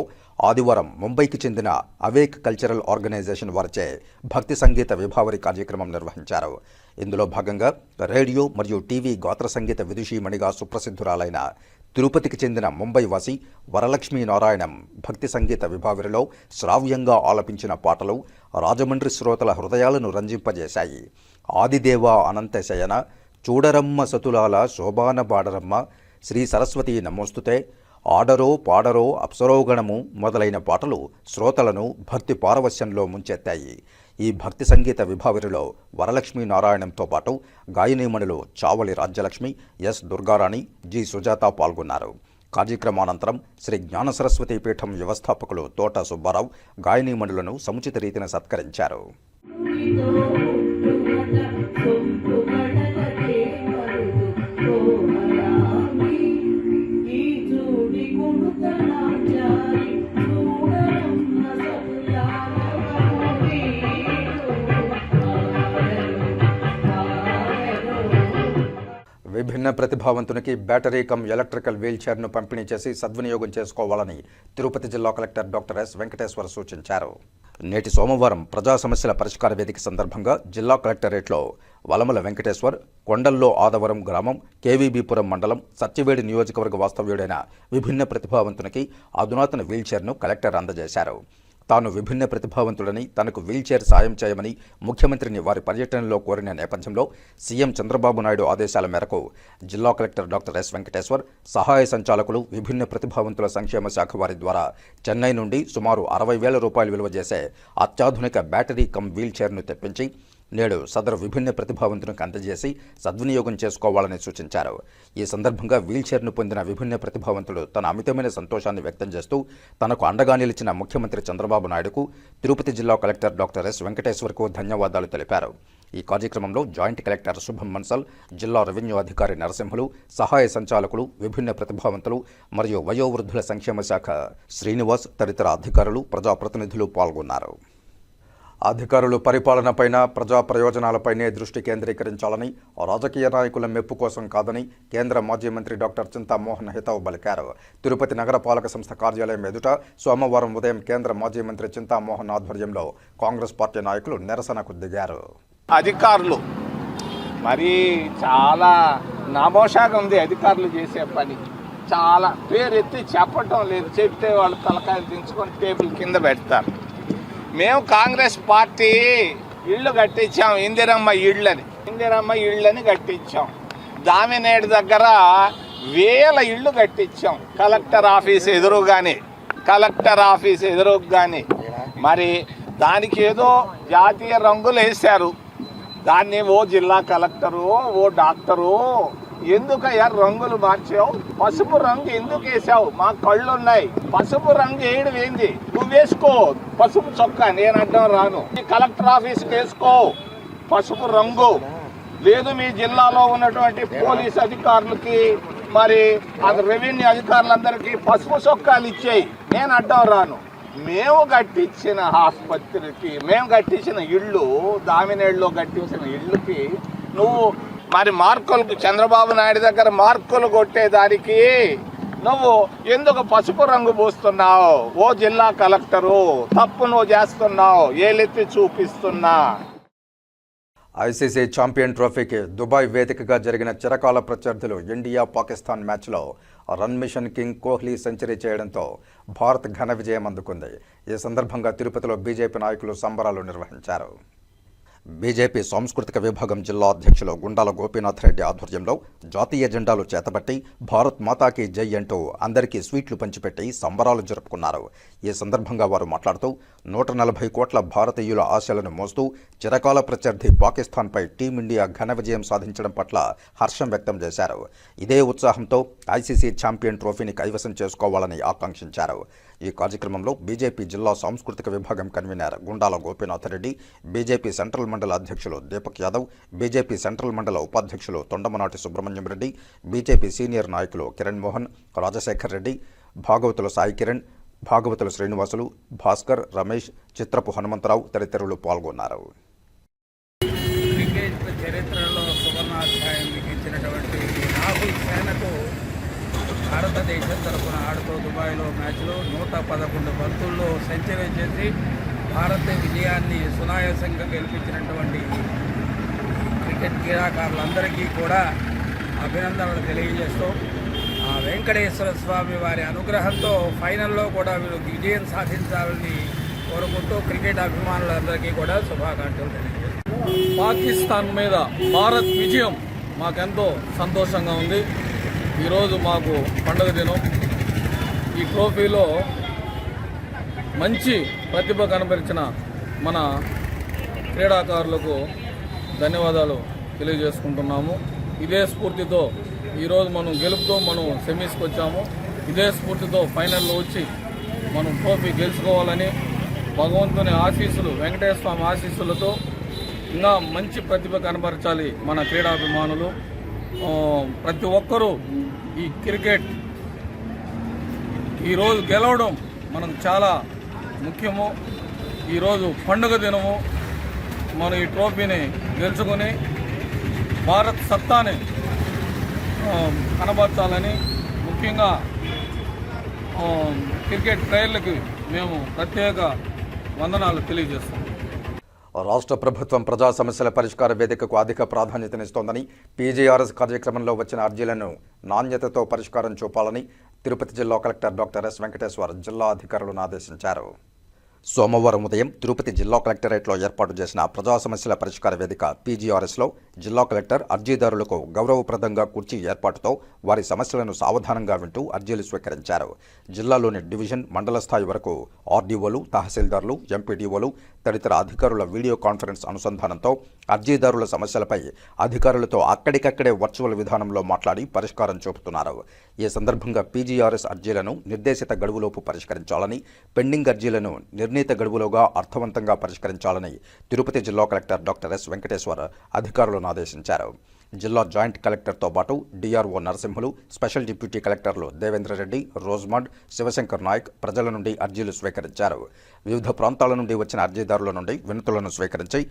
ఆదివారం ముంబైకి చెందిన అవేక్ కల్చరల్ ఆర్గనైజేషన్ వారిచే భక్తి సంగీత విభావరి కార్యక్రమం నిర్వహించారు. ఇందులో భాగంగా రేడియో మరియు టీవీ గాత్ర సంగీత విదుషీమణిగా సుప్రసిద్ధురాలైన తిరుపతికి చెందిన ముంబై వాసి వరలక్ష్మీనారాయణం భక్తి సంగీత విభావరిలో శ్రావ్యంగా ఆలపించిన పాటలు రాజమండ్రి శ్రోతల హృదయాలను రంజింపజేశాయి. ఆదిదేవ అనంతశయన, చూడరమ్మ సతులాల శోభాన బాడరమ్మ, శ్రీ సరస్వతి నమోస్తుతే, ఆడరో పాడరో అప్సరోగణము మొదలైన పాటలు శ్రోతలను భక్తి పారవశ్యంలో ముంచెత్తాయి. ఈ భక్తి సంగీత విభావరిలో వరలక్ష్మీ నారాయణంతో పాటు గాయనీమణులు చావలి రాజ్యలక్ష్మి, ఎస్ దుర్గారాణి, జి సుజాత పాల్గొన్నారు. కార్యక్రమానంతరం శ్రీ జ్ఞాన సరస్వతి పీఠం వ్యవస్థాపకులు తోట సుబ్బారావు గాయనీమణులను సముచిత రీతిన సత్కరించారు. విభిన్న ప్రతిభావంతునికి బ్యాటరీ కమ్ ఎలక్ట్రికల్ వీల్చైర్ను పంపిణీ చేసి సద్వినియోగం చేసుకోవాలని తిరుపతి జిల్లా కలెక్టర్ డాక్టర్ ఎస్ వెంకటేశ్వర్ సూచించారు. నేటి సోమవారం ప్రజా సమస్యల పరిష్కార వేదిక సందర్భంగా జిల్లా కలెక్టరేట్లో వలమల వెంకటేశ్వర్ కొండల్లో ఆదవరం గ్రామం, కేవీబీపురం మండలం, సత్యవేడి నియోజకవర్గ వాస్తవ్యుడైన విభిన్న ప్రతిభావంతునికి అధునాతన వీల్చైర్ను కలెక్టర్ అందజేశారు. తాను విభిన్న ప్రతిభావంతులని, తనకు వీల్చైర్ సాయం చేయమని ముఖ్యమంత్రిని వారి పర్యటనలో కోరిన నేపథ్యంలో సీఎం చంద్రబాబు నాయుడు ఆదేశాల మేరకు జిల్లా కలెక్టర్ డాక్టర్ ఎస్ వెంకటేశ్వర్ సహాయ సంచాలకులు విభిన్న ప్రతిభావంతుల సంక్షేమ శాఖ వారి ద్వారా చెన్నై నుండి సుమారు 60,000 రూపాయలు విలువ చేసే అత్యాధునిక బ్యాటరీ కమ్ వీల్చైర్ను తెప్పించి నేడు సదరు విభిన్న ప్రతిభావంతునికి అందజేసి సద్వినియోగం చేసుకోవాలని సూచించారు. ఈ సందర్భంగా వీల్చైర్ను పొందిన విభిన్న ప్రతిభావంతుడు తన అమితమైన సంతోషాన్ని వ్యక్తం చేస్తూ తనకు అండగా నిలిచిన ముఖ్యమంత్రి చంద్రబాబు నాయుడుకు, తిరుపతి జిల్లా కలెక్టర్ డాక్టర్ ఎస్ వెంకటేశ్వర్కు ధన్యవాదాలు తెలిపారు. ఈ కార్యక్రమంలో జాయింట్ కలెక్టర్ శుభం మన్సల్, జిల్లా రెవెన్యూ అధికారి నరసింహులు, సహాయ సంచాలకులు, విభిన్న ప్రతిభావంతులు మరియు వయోవృద్ధుల సంక్షేమ శాఖ శ్రీనివాస్ తదితర అధికారులు, ప్రజాప్రతినిధులు పాల్గొన్నారు. అధికారులు పరిపాలనపైన, ప్రజా ప్రయోజనాలపైనే దృష్టి కేంద్రీకరించాలని, రాజకీయ నాయకుల మెప్పు కోసం కాదని కేంద్ర మాజీ మంత్రి డాక్టర్ చింతామోహన్ హితవు పలికారు. తిరుపతి నగరపాలక సంస్థ కార్యాలయం ఎదుట సోమవారం ఉదయం కేంద్ర మాజీ మంత్రి చింతామోహన్ ఆధ్వర్యంలో కాంగ్రెస్ పార్టీ నాయకులు నిరసనకు దిగారు. అధికారులు మరి చాలా నామోషాగా ఉంది. అధికారులు చేసే పని చాలా పేరెత్తి చెప్పటం లేదు. చెప్తే వాళ్ళు తలకాయలు దించుకొని టేబుల్ కింద పెడతారు. మేము కాంగ్రెస్ పార్టీ ఇళ్ళు కట్టించాం, ఇందిరమ్మ ఇళ్ళని కట్టించాం. దామినేడు దగ్గర 1000 ఇళ్ళు కట్టించాం. కలెక్టర్ ఆఫీస్ ఎదురుగానే మరి దానికి ఏదో జాతీయ రంగులు వేశారు. దాన్ని ఓ జిల్లా కలెక్టరు, ఓ డాక్టరు, ఎందుకయ్యా రంగులు మార్చావు? పసుపు రంగు ఎందుకు వేసావు? మా కళ్ళున్నాయి. పసుపు రంగు వేయడం ఏంది? నువ్వు వేసుకో పసుపు చొక్కా, నేను అడ్డం రాను. కలెక్టర్ ఆఫీస్కి వేసుకో పసుపు రంగు. లేదు మీ జిల్లాలో ఉన్నటువంటి పోలీస్ అధికారులకి, మరి రెవెన్యూ అధికారులందరికీ పసుపు చొక్కాలు ఇచ్చేయి, నేను అడ్డం రాను. మేము కట్టించిన ఆసుపత్రికి, మేము కట్టించిన ఇళ్ళు, దామినేడులో కట్టించిన ఇళ్ళకి నువ్వు మరి మార్కులు, చంద్రబాబు నాయుడు దగ్గర మార్కులు కొట్టేదానికి నువ్వు ఎందుకు పసుపు రంగు పూస్తున్నావు? ఓ జిల్లా కలెక్టరు, తప్పు నువ్వు చేస్తున్నావు, ఏలెత్తి చూపిస్తున్నా. ఐసీసీ ఛాంపియన్ ట్రోఫీకి దుబాయ్ వేదికగా జరిగిన చిరకాల ప్రత్యర్థులు ఇండియా పాకిస్తాన్ మ్యాచ్లో run machine king Kohli century చేయడంతో భారత్ ఘన విజయం అందుకుంది. ఈ సందర్భంగా తిరుపతిలో బీజేపీ నాయకులు సంబరాలు నిర్వహించారు. బీజేపీ సాంస్కృతిక విభాగం జిల్లా అధ్యక్షులు గుండాల గోపీనాథ్ రెడ్డి ఆధ్వర్యంలో జాతీయ జెండాలు చేతబట్టి భారత్ మాతాకి జై అంటూ అందరికీ స్వీట్లు పంచిపెట్టి సంబరాలు జరుపుకున్నారు. ఈ సందర్భంగా వారు మాట్లాడుతూ 140 కోట్ల భారతీయుల ఆశలను మోస్తూ చిరకాల ప్రత్యర్థి పాకిస్తాన్పై టీమిండియా ఘన విజయం సాధించడం పట్ల హర్షం వ్యక్తం చేశారు. ఇదే ఉత్సాహంతో ఐసీసీ ఛాంపియన్ ట్రోఫీని కైవసం చేసుకోవాలని ఆకాంక్షించారు. ఈ కార్యక్రమంలో బీజేపీ జిల్లా సాంస్కృతిక విభాగం convener Gundala Gopinath Reddy, BJP central మండల అధ్యక్షులు దీపక్ యాదవ్, బీజేపీ సెంట్రల్ మండల ఉపాధ్యక్షులు తొండమనాటి సుబ్రహ్మణ్యం రెడ్డి, బీజేపీ సీనియర్ నాయకులు కిరణ్ మోహన్, రాజశేఖర్ రెడ్డి, భాగవతుల సాయి కిరణ్, భాగవతుల శ్రీనివాసులు, భాస్కర్, రమేష్, చిత్రపు హనుమంతరావు తదితరులు పాల్గొన్నారు. క్రికెట్ చరిత్రలో సువర్ణాధ్యాయం లిఖించినటువంటి రాహుల్ సేనకు భారతదేశం తరఫున ఆడుతూ దుబాయ్లో మ్యాచ్లో 111 బంతుల్లో సెంచరీ చేసి భారత విజయాన్ని సునాయాసంగా గెలిపించినటువంటి క్రికెట్ క్రీడాకారులందరికీ కూడా అభినందనలు తెలియజేస్తూ ఆ వెంకటేశ్వర స్వామి వారి అనుగ్రహంతో ఫైనల్లో కూడా వీళ్ళు విజయం సాధించాలని కోరుకుంటూ క్రికెట్ అభిమానులందరికీ కూడా శుభాకాంక్షలు తెలియజేస్తారు. పాకిస్తాన్ మీద భారత్ విజయం మాకెంతో సంతోషంగా ఉంది. ఈరోజు మాకు పండుగ దినం. ఈ ట్రోఫీలో మంచి ప్రతిభ కనబరిచిన మన క్రీడాకారులకు ధన్యవాదాలు తెలియజేసుకుంటున్నాము. ఇదే స్ఫూర్తితో ఈరోజు మనం గెలుపుతో మనం సెమీస్కి వచ్చాము. ఇదే స్ఫూర్తితో ఫైనల్లో వచ్చి మనం ట్రోఫీ గెలుచుకోవాలని భగవంతుని ఆశీస్సులు, వెంకటేశ్వర స్వామి ఆశీస్సులతో ఇంకా మంచి ప్రతిభ కనబరచాలి మన క్రీడాభిమానులు. ప్రతి ఒక్కరూ ఈ క్రికెట్ ఈరోజు గెలవడం మనకు చాలా ముఖ్యము. ఈరోజు పండుగ దినము. మనం ఈ ట్రోఫీని గెలుచుకొని భారత్ సత్తాని కనబరచాలని ముఖ్యంగా క్రికెట్ ప్లేయర్లకి మేము ప్రత్యేక వందనాలు తెలియజేస్తాం. రాష్ట్ర ప్రభుత్వం ప్రజా సమస్యల పరిష్కార వేదికకు అధిక ప్రాధాన్యతనిస్తోందని, పీజీఆర్ఎస్ కార్యక్రమంలో వచ్చిన అర్జీలను నాణ్యతతో పరిష్కారం చూపాలని తిరుపతి జిల్లా కలెక్టర్ డాక్టర్ ఎస్ వెంకటేశ్వర్ జిల్లా అధికారులను ఆదేశించారు. సోమవారం ఉదయం తిరుపతి జిల్లా కలెక్టరేట్లో ఏర్పాటు చేసిన ప్రజా సమస్యల పరిష్కార వేదిక పీజీఆర్ఎస్లో జిల్లా కలెక్టర్ అర్జీదారులకు గౌరవప్రదంగా కుర్చీ ఏర్పాటుతో వారి సమస్యలను సావధానంగా వింటూ అర్జీలు స్వీకరించారు. జిల్లాలోని డివిజన్, మండల స్థాయి వరకు ఆర్డీఓలు, తహసీల్దార్లు, ఎంపీడీఓలు తదితర అధికారుల వీడియో కాన్ఫరెన్స్ అనుసంధానంతో అర్జీదారుల సమస్యలపై అధికారులతో అక్కడికక్కడే వర్చువల్ విధానంలో మాట్లాడి పరిష్కారం చూపుతున్నారు. ఈ సందర్భంగా పీజీఆర్ఎస్ అర్జీలను నిర్దేశిత గడువులోపు పరిష్కరించాలని, పెండింగ్ అర్జీలను నిర్ణీత గడువులోగా అర్థవంతంగా పరిష్కరించాలని తిరుపతి జిల్లా కలెక్టర్ డాక్టర్ ఎస్ వెంకటేశ్వర్ అధికారులను ఆదేశించారు. జిల్లా జాయింట్ కలెక్టర్తో పాటు డిఆర్ఓ నరసింహులు, స్పెషల్ డిప్యూటీ కలెక్టర్లు దేవేంద్రరెడ్డి, రోజ్మండ్, శివశంకర్ నాయక్ ప్రజల నుండి అర్జీలు స్వీకరించారు. వివిధ ప్రాంతాల నుండి వచ్చిన అర్జీదారుల నుండి వినతులను స్వీకరించి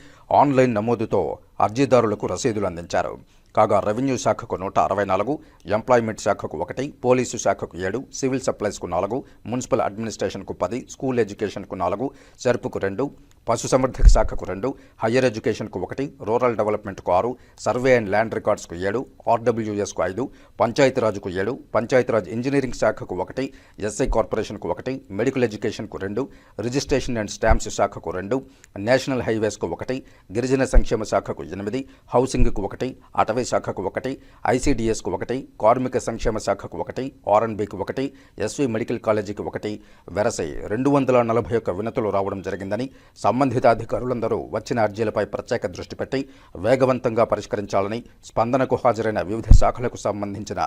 ఆన్లైన్ నమోదుతో అర్జీదారులకు రసీదులు అందించారు. కాగా రెవెన్యూ శాఖకు 164, ఎంప్లాయ్మెంట్ శాఖకు 1, పోలీసు శాఖకు 7, సివిల్ సప్లైస్కు 4, మున్సిపల్ అడ్మినిస్ట్రేషన్కు 10, స్కూల్ ఎడ్యుకేషన్కు 4, సెర్పుకు 2, పశుసంవర్ధక శాఖకు 2, హయ్యర్ ఎడ్యుకేషన్కు 1, రూరల్ డెవలప్మెంట్కు 6, సర్వే అండ్ ల్యాండ్ రికార్డ్స్కు 7, ఆర్డబ్ల్యూఎస్కు 5, పంచాయతీరాజ్కు 7, పంచాయతీరాజ్ ఇంజనీరింగ్ శాఖకు 1, ఎస్ఐ కార్పొరేషన్కు 1, మెడికల్ ఎడ్యుకేషన్కు 2, రిజిస్ట్రేషన్ అండ్ స్టాంప్స్ శాఖకు 2, నేషనల్ హైవేస్కు 1, గిరిజన సంక్షేమ శాఖకు 8, హౌసింగ్కు 1, అటవీ శాఖకు 1, ఐసీడీఎస్కు 1, కార్మిక సంక్షేమ శాఖకు 1, ఆర్ఎన్బికి 1, ఎస్వి మెడికల్ కాలేజీకి 1 వెరసై 241 వినతులు రావడం జరిగిందని, సంబంధిత అధికారులందరూ వచ్చిన అర్జీలపై ప్రత్యేక దృష్టి పెట్టి వేగవంతంగా పరిష్కరించాలని స్పందనకు హాజరైన వివిధ శాఖలకు సంబంధించిన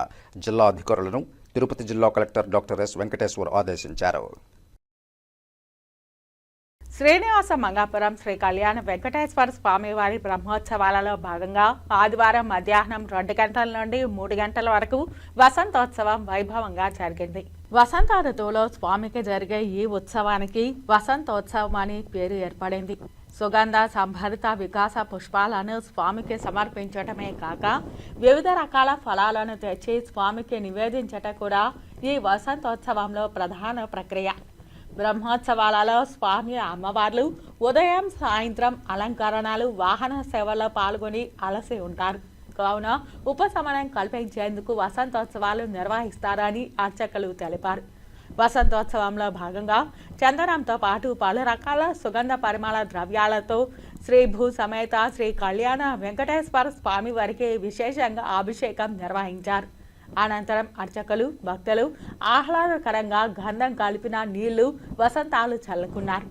జిల్లా అధికారులను తిరుపతి జిల్లా కలెక్టర్ డాక్టర్ ఎస్ వెంకటేశ్వర్ ఆదేశించారు. శ్రీనివాస మంగాపురం శ్రీ కళ్యాణ వెంకటేశ్వర స్వామివారి బ్రహ్మోత్సవాలలో భాగంగా ఆదివారం మధ్యాహ్నం 2 గంటల నుండి 3 గంటల వరకు వసంతోత్సవం వైభవంగా జరిగింది. వసంత ఋతువులో స్వామికి జరిగే ఈ ఉత్సవానికి వసంతోత్సవం అని పేరు ఏర్పడింది. సుగంధ సంభరిత వికాస పుష్పాలను స్వామికి సమర్పించటమే కాక వివిధ రకాల ఫలాలను తెచ్చి స్వామికి నివేదించటం కూడా ఈ వసంతోత్సవంలో ప్రధాన ప్రక్రియ. బ్రహ్మోత్సవాలలో స్వామి అమ్మవార్లు ఉదయం, సాయంత్రం అలంకరణలు, వాహన సేవల్లో పాల్గొని అలసి ఉంటారు. కావున ఉపశమనం కల్పించేందుకు వసంతోత్సవాలు నిర్వహిస్తారని అర్చకులు తెలిపారు. వసంతోత్సవంలో భాగంగా చందనంతో పాటు పలు రకాల సుగంధ పరిమళ ద్రవ్యాలతో శ్రీ భూ సమేత శ్రీ కళ్యాణ వెంకటేశ్వర స్వామి వారికి విశేషంగా అభిషేకం నిర్వహించారు. అనంతరం అర్చకులు, భక్తులు ఆహ్లాదకరంగా గంధం కలిపిన నీళ్లు, వసంతాలు చల్లుకున్నారు.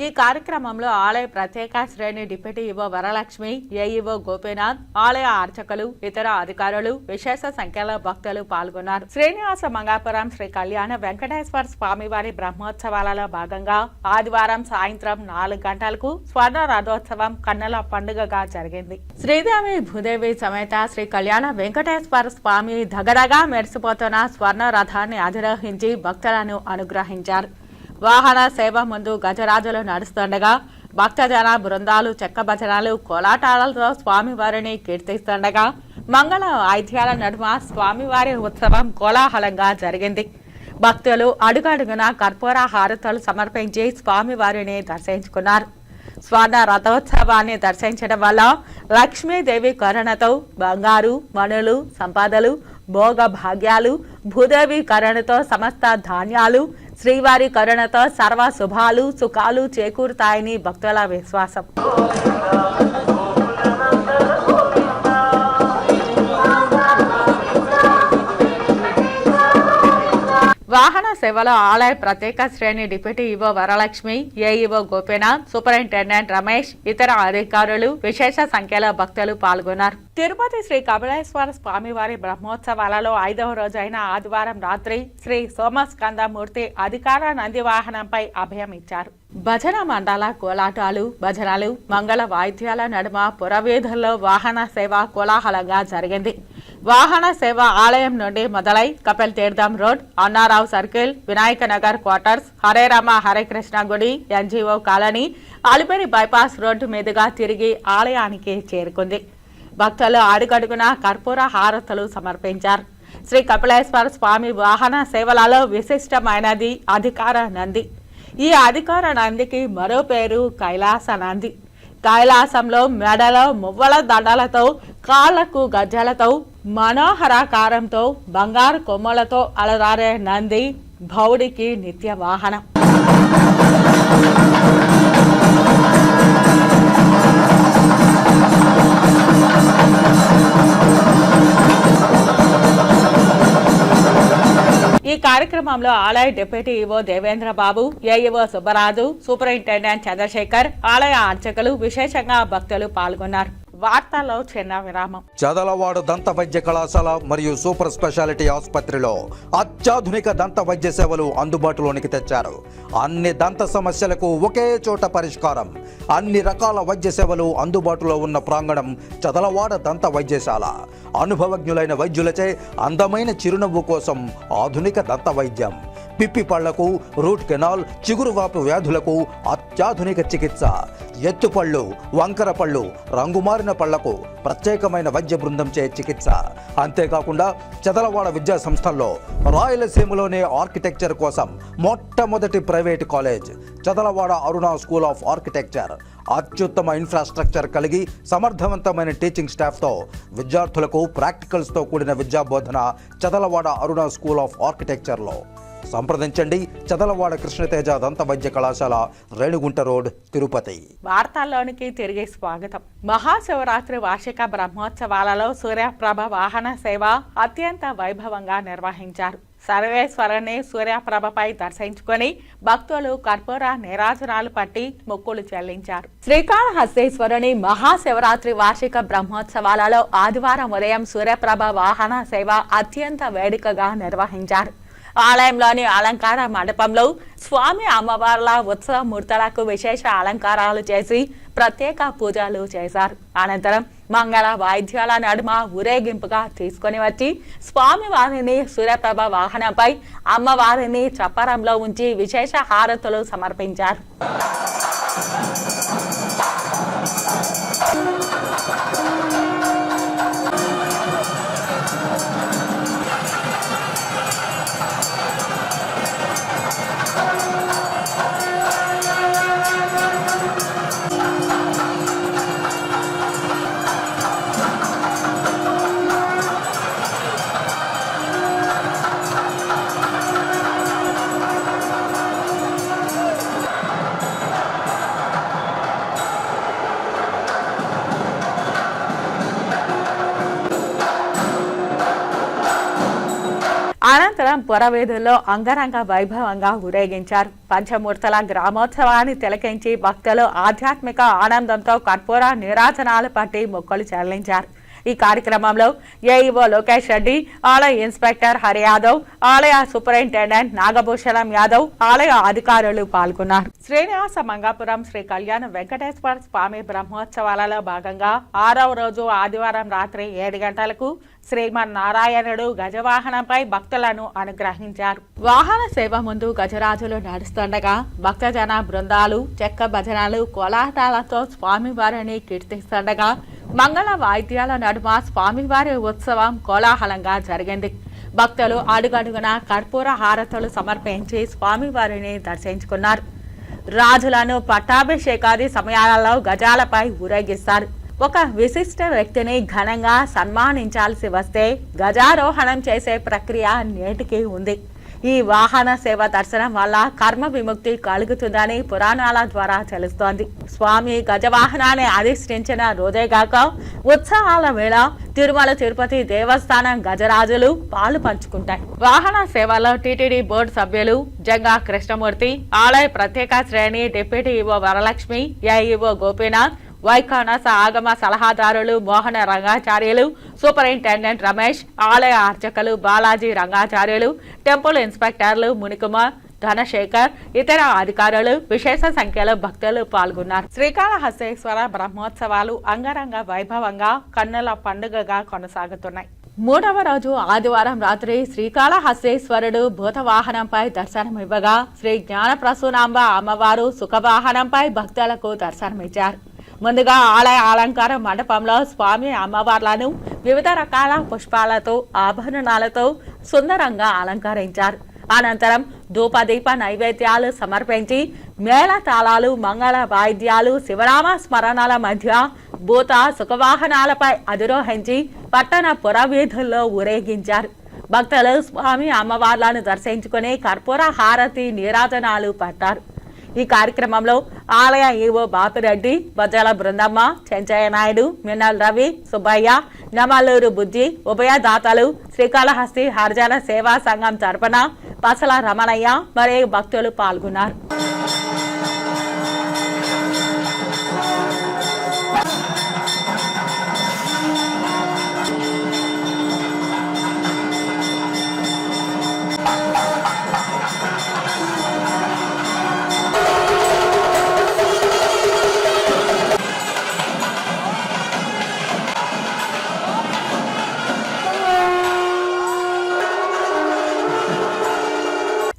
ఈ కార్యక్రమంలో ఆలయ ప్రత్యేక శ్రేణి deputy EO Varalakshmi, AEO Gopinath, ఆలయ అర్చకులు, ఇతర అధికారులు, విశేష సంఖ్యలో భక్తులు పాల్గొన్నారు. శ్రీనివాస మంగాపురం శ్రీ కళ్యాణ వెంకటేశ్వర స్వామివారి బ్రహ్మోత్సవాలలో భాగంగా ఆదివారం సాయంత్రం 4 గంటలకు స్వర్ణ రథోత్సవం కన్నుల పండుగగా జరిగింది. శ్రీదేవి భూదేవి సమేత శ్రీ కళ్యాణ వెంకటేశ్వర స్వామి దగదగా మెరిసిపోతున్న స్వర్ణ రథాన్ని అధిరోహించి భక్తులను అనుగ్రహించారు. వాహన సేవ ముందు గజరాజులు నడుస్తుండగా భక్తజన బృందాలు చెక్క భజనాలు, కోలాటాలతో స్వామివారిని కీర్తిస్తుండగా మంగళ వాయిద్యాల నడుమ స్వామివారి ఉత్సవం కోలాహలంగా జరిగింది. భక్తులు అడుగడుగున కర్పూర హారతులు సమర్పించి స్వామివారిని దర్శించుకున్నారు. స్వర్ణ రథోత్సవాన్ని దర్శించడం వల్ల లక్ష్మీదేవి కరుణతో బంగారు, మణులు, సంపదలు, భోగ భాగ్యాలు, భూదేవి కరుణతో సమస్త ధాన్యాలు, శ్రీవారి కరుణతో సర్వ శుభాలు, సుఖాలు చేకూరుతాయని భక్తుల విశ్వాసం. సేవలో ఆలయ ప్రత్యేక శ్రేణి deputy EO Varalakshmi, AEO Gopinath, superintendent Ramesh, ఇతర అధికారులు, విశేష సంఖ్యలో భక్తులు పాల్గొన్నారు. తిరుపతి శ్రీ కపిలేశ్వర స్వామివారి బ్రహ్మోత్సవాలలో 5వ రోజైన ఆదివారం రాత్రి శ్రీ సోమస్కందమూర్తి అధికార నంది వాహనంపై అభయం ఇచ్చారు. భజన మండల కోలాటాలు, భజనలు, మంగళ వాయిద్యాల నడుమ పురవీధుల్లో వాహన సేవ కోలాహలంగా జరిగింది. వాహన సేవ ఆలయం నుండి మొదలై Kapil Theertham road, Annarao circle, Vinayaka Nagar quarters, Hare Rama Hare Krishna గుడి, NGO colony, Alipiri bypass road మీదుగా తిరిగి ఆలయానికి చేరుకుంది. భక్తులు అడుగడుగున కర్పూర హారతులు సమర్పించారు. శ్రీ కపిలేశ్వర స్వామి వాహన సేవలలో విశిష్టమైనది అధికార నంది. ఈ అధికార నందికి మరో పేరు కైలాస నంది. కైలాసంలో మెడలో మువ్వల దండలతో, కాళ్లకు గజ్జలతో, మనోహరాకారంతో, బంగారు కొమ్మలతో అలరారే నంది భౌడికి నిత్య వాహనం. ఈ కార్యక్రమంలో ఆలయ డిప్యూటీ ఈవో దేవేంద్ర బాబు, ఏఈఓ సుబ్బరాజు, సూపరింటెండెంట్ చంద్రశేఖర్, ఆలయ అర్చకులు, విశేషంగా భక్తులు పాల్గొన్నారు. వార్తల్లో చిన్న విరామం. చదలవాడ దంత వైద్య కళాశాల మరియు సూపర్ స్పెషాలిటీ ఆసుపత్రిలో అత్యాధునిక దంత వైద్య సేవలు అందుబాటులోనికి తెచ్చారు. అన్ని దంత సమస్యలకు ఒకే చోట పరిష్కారం. అన్ని రకాల వైద్య సేవలు అందుబాటులో ఉన్న ప్రాంగణం చదలవాడ దంత వైద్యశాల. అనుభవజ్ఞులైన వైద్యులచే అందమైన చిరునవ్వు కోసం ఆధునిక దంత వైద్యం. పిప్పి పళ్లకు, రూట్ కెనాల్, చిగురువాపు వ్యాధులకు అత్యాధునిక చికిత్స. ఎత్తుపళ్ళు, వంకర పళ్ళు, రంగుమారిన పళ్లకు ప్రత్యేకమైన వైద్య బృందంచే చికిత్స. అంతేకాకుండా చదలవాడ విద్యా సంస్థల్లో రాయలసీమలోనే ఆర్కిటెక్చర్ కోసం మొట్టమొదటి private college Chadalavada Aruna school of architecture. అత్యుత్తమ ఇన్ఫ్రాస్ట్రక్చర్ కలిగి సమర్థవంతమైన టీచింగ్ స్టాఫ్తో విద్యార్థులకు ప్రాక్టికల్స్తో కూడిన విద్యాబోధన చదలవాడ అరుణ స్కూల్ ఆఫ్ ఆర్కిటెక్చర్లో. సంప్రదించండి. చదలవాడ కృష్ణతేజ దంత వైద్య కళాశాల, రేణిగుంట రోడ్, తిరుపతి. వార్తల్లోనికి తిరిగి స్వాగతం. మహాశివరాత్రి వార్షిక బ్రహ్మోత్సవాలలో సూర్యప్రభ వాహన సేవ అత్యంత వైభవంగా నిర్వహించారు. సర్వేశ్వరుని సూర్యప్రభపై దర్శించుకొని భక్తులు కర్పూర నీరాజనాలు పట్టి మొక్కులు చెల్లించారు. శ్రీకాళహస్తీశ్వరుని మహాశివరాత్రి వార్షిక బ్రహ్మోత్సవాలలో ఆదివారం ఉదయం సూర్యప్రభ వాహన సేవ అత్యంత వేడుకగా నిర్వహించారు. ఆలయంలోని అలంకార మండపంలో స్వామి అమ్మవార్ల ఉత్సవ మూర్తులకు విశేష అలంకారాలు చేసి ప్రత్యేక పూజలు చేశారు. అనంతరం మంగళ వాయిద్యాల నడుమ ఊరేగింపుగా తీసుకుని వచ్చి స్వామివారిని సూర్యప్రభ వాహనంపై అమ్మవారిని చప్పరంలో ఉంచి విశేష హారతులు సమర్పించారు. అనంతరం పురవీధుల్లో అంగరంగ వైభవంగా ఊరేగించారు. పంచమూర్తుల గ్రామోత్సవాన్ని తిలకించి భక్తులు ఆధ్యాత్మిక ఆనందంతో కర్పూర నీరాజనాలు పట్టి మొక్కులు చెల్లించారు. ఈ కార్యక్రమంలో ఏఈఓ లోకేష్ రెడ్డి, ఆలయ ఇన్స్పెక్టర్ హరి యాదవ్, ఆలయ సూపరింటెండెంట్ నాగభూషణం యాదవ్, ఆలయ అధికారులు పాల్గొన్నారు. శ్రీనివాస మంగాపురం శ్రీ కళ్యాణ వెంకటేశ్వర స్వామి బ్రహ్మోత్సవాలలో భాగంగా 6వ రోజు ఆదివారం రాత్రి 7 గంటలకు శ్రీమన్నారాయణుడు గజవాహనంపై భక్తులను అనుగ్రహించారు. వాహన సేవ ముందు గజరాజులు నడుస్తుండగా భక్తజన బృందాలు చెక్క భజనలు కోలాటాలతో స్వామివారిని కీర్తిస్తుండగా మంగళ వాయిద్యాల నడుమ స్వామివారి ఉత్సవం కోలాహలంగా జరిగింది. భక్తులు అడుగడుగున కర్పూర హారతులు సమర్పించి స్వామివారిని దర్శించుకున్నారు. రాజులను పట్టాభిషేకాది సమయాలలో గజాలపై ఊరేగిస్తారు. ఒక విశిష్ట వ్యక్తిని ఘనంగా సన్మానించాల్సి వస్తే గజారోహణం చేసే ప్రక్రియ నేటికి ఉంది. ఈ వాహన సేవ దర్శనం వల్ల కర్మ విముక్తి కలుగుతుందని పురాణాల ద్వారా తెలుస్తోంది. స్వామి గజవాహనాన్ని అధిష్ఠించిన రోజేగాక ఉత్సవాల వేళ తిరుమల తిరుపతి దేవస్థానం గజరాజులు పాలు పంచుకుంటాయి. వాహన సేవలో టీటీడీ బోర్డు సభ్యులు జంగా కృష్ణమూర్తి, ఆలయ ప్రత్యేక శ్రేణి deputy EO Varalakshmi, AEO Gopinath, Vaikhanasa ఆగమ సలహాదారులు మోహన రంగాచార్యులు, సూపరింటెండెంట్ రమేష్, ఆలయ అర్చకులు బాలాజీ రంగాచార్యులు, టెంపుల్ ఇన్స్పెక్టర్లు మునికుమార్, ధనశేఖర్, ఇతర అధికారులు, విశేష సంఖ్యలో భక్తులు పాల్గొన్నారు. శ్రీకాళహస్తీశ్వర బ్రహ్మోత్సవాలు అంగరంగ వైభవంగా కన్నుల పండుగగా కొనసాగుతున్నాయి. 3వ రోజు ఆదివారం రాత్రి శ్రీకాళహస్తీశ్వరుడు భూతవాహనంపై దర్శనమివ్వగా శ్రీ జ్ఞానప్రసూనాంబ అమ్మవారు సుఖవాహనంపై భక్తులకు దర్శనమిచ్చారు. ముందుగా ఆలయ అలంకార మండపంలో స్వామి అమ్మవార్లను వివిధ రకాల పుష్పాలతో ఆభరణాలతో సుందరంగా అలంకరించారు. అనంతరం ధూపదీప నైవేద్యాలు సమర్పించి మేళతాళాలు, మంగళ వాయిద్యాలు, శివనామ స్మరణల మధ్య భూత సుఖవాహనాలపై అధిరోహించి పట్టణ పురవీధుల్లో ఊరేగించారు. భక్తులు స్వామి అమ్మవార్లను దర్శించుకుని కర్పూర హారతి నీరాజనాలు పట్టారు. ఈ కార్యక్రమంలో ఆలయ ఈవో బాపిరెడ్డి, బజ్జల బృందమ్మ, చెంచయ్య నాయుడు, మిన్నల్ రవి, సుబ్బయ్య, నమల్లూరు బుజ్జి, ఉభయదాతలు, శ్రీకాళహస్తి హరిజన సేవా సంఘం తరపున పసల రమణయ్య మరియు భక్తులు పాల్గొన్నారు.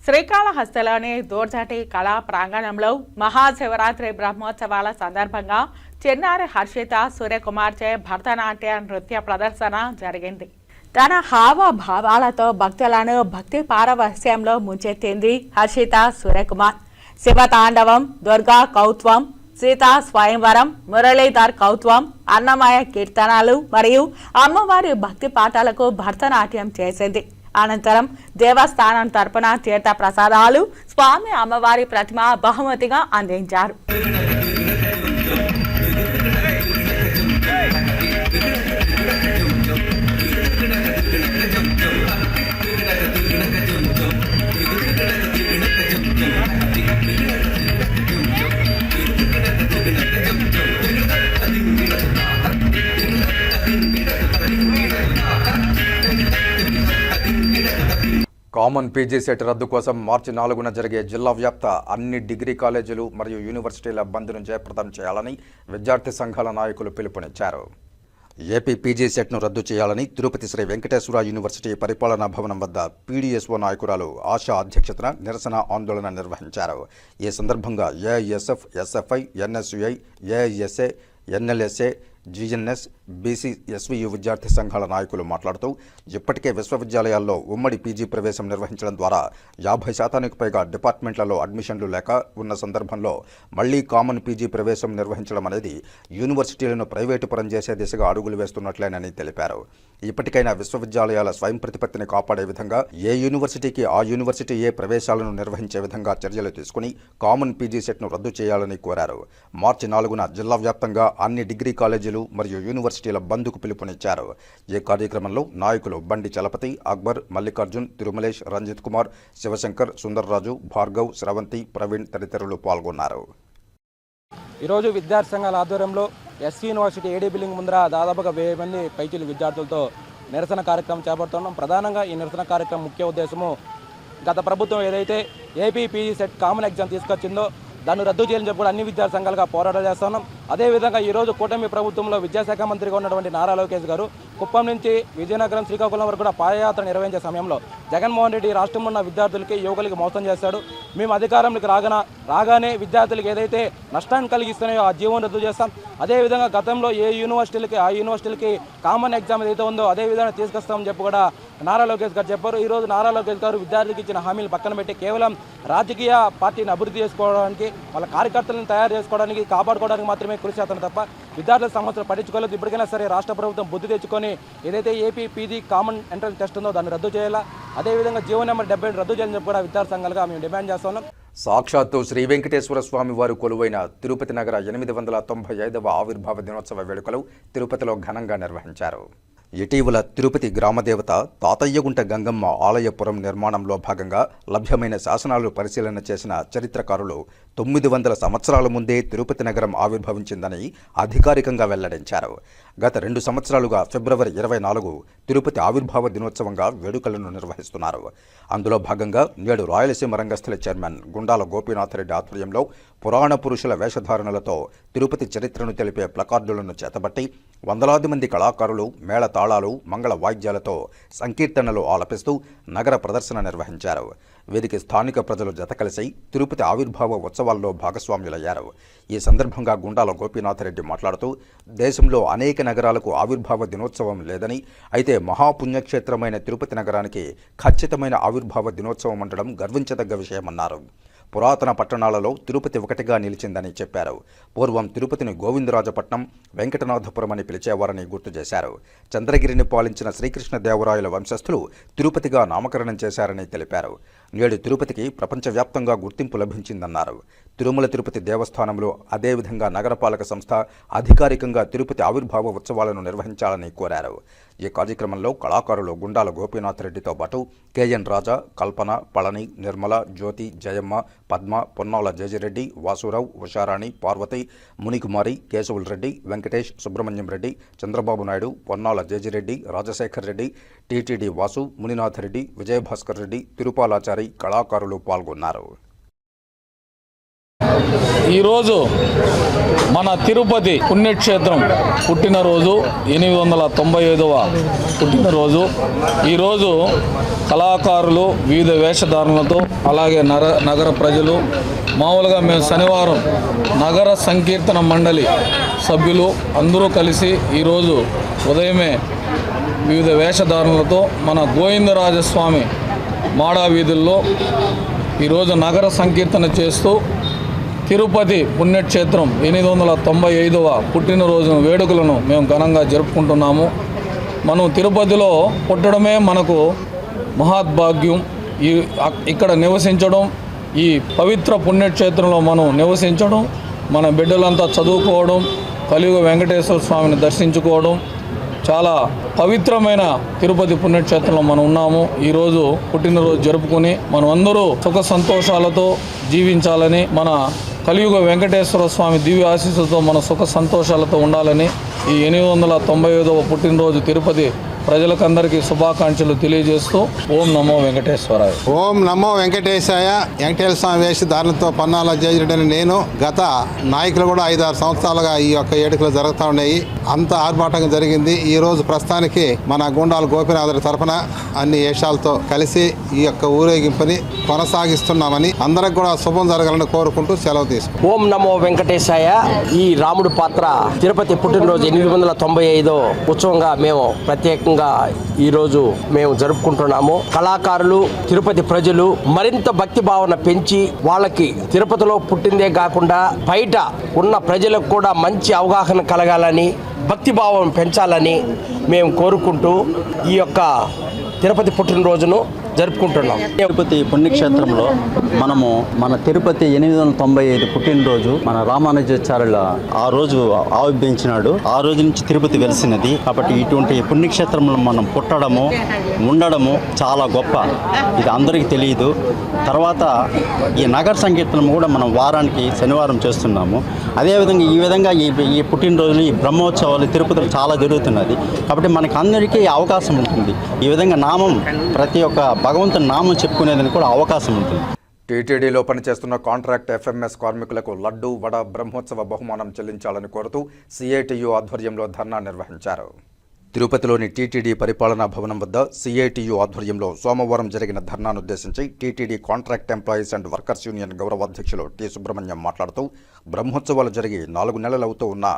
శ్రీకాళహస్తిలోని దూర్జటి కళా ప్రాంగణంలో మహాశివరాత్రి బ్రహ్మోత్సవాల సందర్భంగా చిన్నారి హర్షిత సూర్యకుమార్చే భరతనాట్య నృత్య ప్రదర్శన జరిగింది. తన హావభావాలతో భక్తులను భక్తి పారవస్యంలో ముంచెత్తింది హర్షిత సూర్యకుమార్. శివతాండవం, దుర్గా కౌత్వం, సీతా స్వయంవరం, మురళీధర్ కౌత్వం, అన్నమయ కీర్తనలు మరియు అమ్మవారి భక్తి పాటలకు భరతనాట్యం చేసింది. అనంతరం దేవస్థానం తరపున తీర్థ ప్రసాదాలు స్వామి అమ్మవారి ప్రతిమ బహుమతిగా అందించారు. కామన్ పీజీ సెట్ రద్దు కోసం మార్చి 4న జరిగే జిల్లా వ్యాప్త అన్ని డిగ్రీ కాలేజీలు మరియు యూనివర్సిటీల బంద్ను జయప్రదం చేయాలని విద్యార్థి సంఘాల నాయకులు పిలుపునిచ్చారు. ఏపీ పీజీ సెట్ను రద్దు చేయాలని తిరుపతి శ్రీ వెంకటేశ్వర యూనివర్సిటీ పరిపాలనా భవనం వద్ద పీడీఎస్ఓ నాయకురాలు ఆశా అధ్యక్షతన నిరసన ఆందోళన నిర్వహించారు. ఈ సందర్భంగా AISF, SFI, NSUI, AISA, NLSA, GNS, BC, SVU విద్యార్థి సంఘాల నాయకులు మాట్లాడుతూ ఇప్పటికే విశ్వవిద్యాలయాల్లో ఉమ్మడి పీజీ ప్రవేశం నిర్వహించడం ద్వారా 50% పైగా డిపార్ట్మెంట్లలో అడ్మిషన్లు లేక ఉన్న సందర్భంలో మళ్లీ కామన్ పీజీ ప్రవేశం నిర్వహించడం అనేది యూనివర్సిటీలను ప్రైవేటు పరం చేసే దిశగా అడుగులు వేస్తున్నట్లేనని తెలిపారు. ఇప్పటికైనా విశ్వవిద్యాలయాల స్వయం ప్రతిపత్తిని కాపాడే విధంగా ఏ యూనివర్సిటీకి ఆ యూనివర్సిటీయే ప్రవేశాలను నిర్వహించే విధంగా చర్యలు తీసుకుని కామన్ పీజీ సెట్ను రద్దు చేయాలని కోరారు. మార్చి 4న జిల్లా వ్యాప్తంగా అన్ని డిగ్రీ కాలేజీలు మరియు యూనివర్సిటీల బంద్కు పిలుపునిచ్చారు. ఈ కార్యక్రమంలో నాయకులు బండి చలపతి, అక్బర్, మల్లికార్జున్, తిరుమలేష్, రంజిత్ కుమార్, శివశంకర్, సుందర్రాజు, భార్గవ్, స్రవంతి, ప్రవీణ్ తదితరులు పాల్గొన్నారు. ఈరోజు విద్యార్థి సంఘాల ఆధ్వర్యంలో ఎస్సీ యూనివర్సిటీ ఏడీ బిల్డింగ్ ముందర దాదాపుగా 1000 మంది పైచీలు విద్యార్థులతో నిరసన కార్యక్రమం చేపడుతున్నాం. ప్రధానంగా ఈ నిరసన కార్యక్రమం ముఖ్య ఉద్దేశము గత ప్రభుత్వం ఏదైతే AP PG CET common exam తీసుకొచ్చిందో దాన్ని రద్దు చేయాలని చెప్పి కూడా అన్ని విద్యార్థి సంఘాలుగా పోరాటాలు చేస్తున్నాం. అదేవిధంగా ఈరోజు కూటమి ప్రభుత్వంలో విద్యాశాఖ మంత్రిగా ఉన్నటువంటి నారా లోకేష్ గారు కుప్పం నుంచి విజయనగరం, శ్రీకాకుళం వరకు కూడా పాదయాత్ర నిర్వహించే సమయంలో జగన్మోహన్ రెడ్డి రాష్ట్రంలో ఉన్న విద్యార్థులకి, యువకులకి మోసం చేశాడు. మేము అధికారంలోకి రాగానే విద్యార్థులకు ఏదైతే నష్టాన్ని కలిగిస్తున్నాయో ఆ జీవో రద్దు చేస్తాం. అదేవిధంగా గతంలో ఏ యూనివర్సిటీలకి ఆ యూనివర్సిటీలకి కామన్ ఎగ్జామ్ ఏదైతే ఉందో అదే విధంగా తీసుకొస్తామని చెప్పి కూడా నారా లోకేష్ గారు చెప్పారు. ఈరోజు నారా లోకేష్ గారు విద్యార్థులకు ఇచ్చిన హామీలు పక్కన పెట్టి కేవలం రాజకీయ పార్టీని అభివృద్ధి చేసుకోవడానికి, వాళ్ళ కార్యకర్తలను తయారు చేసుకోవడానికి, కాపాడుకోవడానికి మాత్రమే మాత్రమే కృషి చేస్తాను తప్ప విద్యార్థుల సమస్యలు పట్టించుకోలేదు. ఇప్పటికైనా సరే రాష్ట్ర ప్రభుత్వం బుద్ధి తెచ్చుకొని ఏదైతే AP PG common entrance test ఉందో దాన్ని రద్దు చేయాలా, అదేవిధంగా జీవో నెంబర్ 70 రద్దు చేయాలని చెప్పి కూడా విద్యార్థి సంఘాలుగా మేము డిమాండ్ చేస్తున్నాం. సాక్షాత్తు శ్రీ వెంకటేశ్వర స్వామి వారు కొలువైన తిరుపతి నగర 895వ ఆవిర్భావ దినోత్సవ వేడుకలు తిరుపతిలో ఘనంగా నిర్వహించారు. ఇటీవల తిరుపతి గ్రామదేవత తాతయ్యగుంట గంగమ్మ ఆలయపురం నిర్మాణంలో భాగంగా లభ్యమైన శాసనాలు పరిశీలన చేసిన చరిత్రకారులు 900 సంవత్సరాల ముందే తిరుపతి నగరం ఆవిర్భవించిందని అధికారికంగా వెల్లడించారు. గత 2 సంవత్సరాలుగా ఫిబ్రవరి 24 తిరుపతి ఆవిర్భావ దినోత్సవంగా వేడుకలను నిర్వహిస్తున్నారు. అందులో భాగంగా నేడు రాయలసీమ రంగస్థల చైర్మన్ గుండాల గోపీనాథరెడ్డి ఆధ్వర్యంలో పురాణ పురుషుల వేషధారణలతో తిరుపతి చరిత్రను తెలిపే ప్లకార్డులను చేతబట్టి వందలాది మంది కళాకారులు మేళ తాళాలు మంగళ వాయిద్యాలతో సంకీర్తనలు ఆలపిస్తూ నగర ప్రదర్శన నిర్వహించారు. వీరికి స్థానిక ప్రజలు జతకలిసి తిరుపతి ఆవిర్భావ ఉత్సవాల్లో భాగస్వాములయ్యారు. ఈ సందర్భంగా గుండాల గోపీనాథరెడ్డి మాట్లాడుతూ దేశంలో అనేక నగరాలకు ఆవిర్భావ దినోత్సవం లేదని, అయితే మహాపుణ్యక్షేత్రమైన తిరుపతి నగరానికి ఖచ్చితమైన ఆవిర్భావ దినోత్సవం ఉండడం గర్వించదగ్గ విషయమన్నారు. పురాతన పట్టణాలలో తిరుపతి ఒకటిగా నిలిచిందని చెప్పారు. పూర్వం తిరుపతిని గోవిందరాజపట్నం, వెంకటనాథపురం అని పిలిచేవారని గుర్తు చేశారు. చంద్రగిరిని పాలించిన శ్రీకృష్ణదేవరాయల వంశస్థులు తిరుపతిగా నామకరణం చేశారని తెలిపారు. నేడు తిరుపతికి ప్రపంచవ్యాప్తంగా గుర్తింపు లభించిందన్నారు. తిరుమల తిరుపతి దేవస్థానంలో అదేవిధంగా నగరపాలక సంస్థ అధికారికంగా తిరుపతి ఆవిర్భావ ఉత్సవాలను నిర్వహించాలని కోరారు. ఈ కార్యక్రమంలో కళాకారులు గుండాల గోపీనాథరెడ్డితో పాటు కేఎన్ రాజా, కల్పన, పళని, నిర్మల, జ్యోతి, జయమ్మ, పద్మ, పొన్నాల జయజిరెడ్డి, వాసురావు, ఉషారాణి, పార్వతి, మునికుమారి, కేశవుల్ రెడ్డి, వెంకటేష్, సుబ్రహ్మణ్యం రెడ్డి, చంద్రబాబు నాయుడు, పొన్నాల జయజిరెడ్డి, రాజశేఖర్ రెడ్డి, టీటీడీ వాసు, మునినాథరెడ్డి, విజయభాస్కర్ రెడ్డి, తిరుపాలాచారి కళాకారులు పాల్గొన్నారు. ఈరోజు మన తిరుపతి పుణ్యక్షేత్రం పుట్టినరోజు 895వ పుట్టినరోజు. ఈరోజు కళాకారులు వివిధ వేషధారణలతో అలాగే నగర ప్రజలు మామూలుగా మేము శనివారం నగర సంకీర్తన మండలి సభ్యులు అందరూ కలిసి ఈరోజు ఉదయమే వివిధ వేషధారణలతో మన గోవిందరాజస్వామి మాడా వీధుల్లో ఈరోజు నగర సంకీర్తన చేస్తూ తిరుపతి పుణ్యక్షేత్రం 895వ పుట్టినరోజు వేడుకలను మేము ఘనంగా జరుపుకుంటున్నాము. మనం తిరుపతిలో పుట్టడమే మనకు మహాద్భాగ్యం. ఇక్కడ నివసించడం, ఈ పవిత్ర పుణ్యక్షేత్రంలో మనం నివసించడం, మన బిడ్డలంతా చదువుకోవడం, కలియుగ వెంకటేశ్వర స్వామిని దర్శించుకోవడం, చాలా పవిత్రమైన తిరుపతి పుణ్యక్షేత్రంలో మనం ఉన్నాము. ఈరోజు పుట్టినరోజు జరుపుకుని మనం అందరూ సుఖ సంతోషాలతో జీవించాలని, మన కలియుగ వెంకటేశ్వర స్వామి దివ్య ఆశీస్సులతో మన సుఖ సంతోషాలతో ఉండాలని ఈ 895వ పుట్టినరోజు తిరుపతి ప్రజలకందరికీ శుభాకాంక్షలు తెలియజేస్తూ ఓం నమో వెంకటేశ్వరాయ. ఓం నమో వెంకటేశాయ. వెంకటేశ్వర స్వామి వేషధారణతో పన్నాల జయజుడని నేను గత నాయకులు కూడా 5-6 సంవత్సరాలుగా ఈ యొక్క వేడుకలు జరుగుతూ ఉన్నాయి. అంత ఆర్భాటంగా జరిగింది. ఈ రోజు ప్రస్తుతానికి మన గుండాల గోపీనాథుడి తరఫున అన్ని వేషాలతో కలిసి ఈ యొక్క ఊరేగింపుని కొనసాగిస్తున్నామని, అందరికి కూడా శుభం జరగాలని కోరుకుంటూ సెలవు తీసుకుంటాం. ఓం నమో వెంకటేశాయ. ఈ రాముడి పాత్ర తిరుపతి పుట్టినరోజు 895 ఉత్సవంగా మేము ప్రత్యేకంగా ఈరోజు మేము జరుపుకుంటున్నాము. కళాకారులు, తిరుపతి ప్రజలు మరింత భక్తి భావన పెంచి వాళ్ళకి తిరుపతిలో పుట్టిందే కాకుండా బయట ఉన్న ప్రజలకు కూడా మంచి అవగాహన కలగాలని, భక్తి భావం పెంచాలని మేము కోరుకుంటూ ఈ యొక్క తిరుపతి పుట్టినరోజును జరుపుకుంటున్నాం. తిరుపతి పుణ్యక్షేత్రంలో మనము మన తిరుపతి 895 పుట్టినరోజు మన రామానుజాచార్యుల ఆ రోజు ఆవిర్భవించినాడు. ఆ రోజు నుంచి తిరుపతి వెలిసినది. కాబట్టి ఇటువంటి పుణ్యక్షేత్రంలో మనం పుట్టడము, ఉండడము చాలా గొప్ప. ఇది అందరికీ తెలియదు. తర్వాత ఈ నగర సంకీర్తనం కూడా మనం వారానికి శనివారం చేస్తున్నాము. అదేవిధంగా ఈ విధంగా ఈ పుట్టినరోజులు, ఈ బ్రహ్మోత్సవాలు తిరుపతిలో చాలా జరుగుతున్నది. కాబట్టి మనకి అందరికీ అవకాశం ఉంటుంది. ఈ విధంగా నామం, ప్రతి ఒక్క భగవంతుని నామం చెప్పుకునేదని కూడా అవకాశం ఉంటుంది. టీటీడీలో పనిచేస్తున్న కాంట్రాక్ట్ ఎఫ్ఎంఎస్ కార్మికులకు లడ్డు, వడ, బ్రహ్మోత్సవ బహుమానం చెల్లించాలని కోరుతూ సిఐటియు ఆధ్వర్యంలో ధర్నా నిర్వహించారు. తిరుపతిలోని టీటీడీ పరిపాలనా భవనం వద్ద సిఐటియు ఆధ్వర్యంలో సోమవారం జరిగిన ధర్నానుద్దేశించి TTD contract employees and workers union గౌరవాధ్యక్షులు టి సుబ్రహ్మణ్యం మాట్లాడుతూ బ్రహ్మోత్సవాలు జరిగి 4 నెలలవుతూ ఉన్నా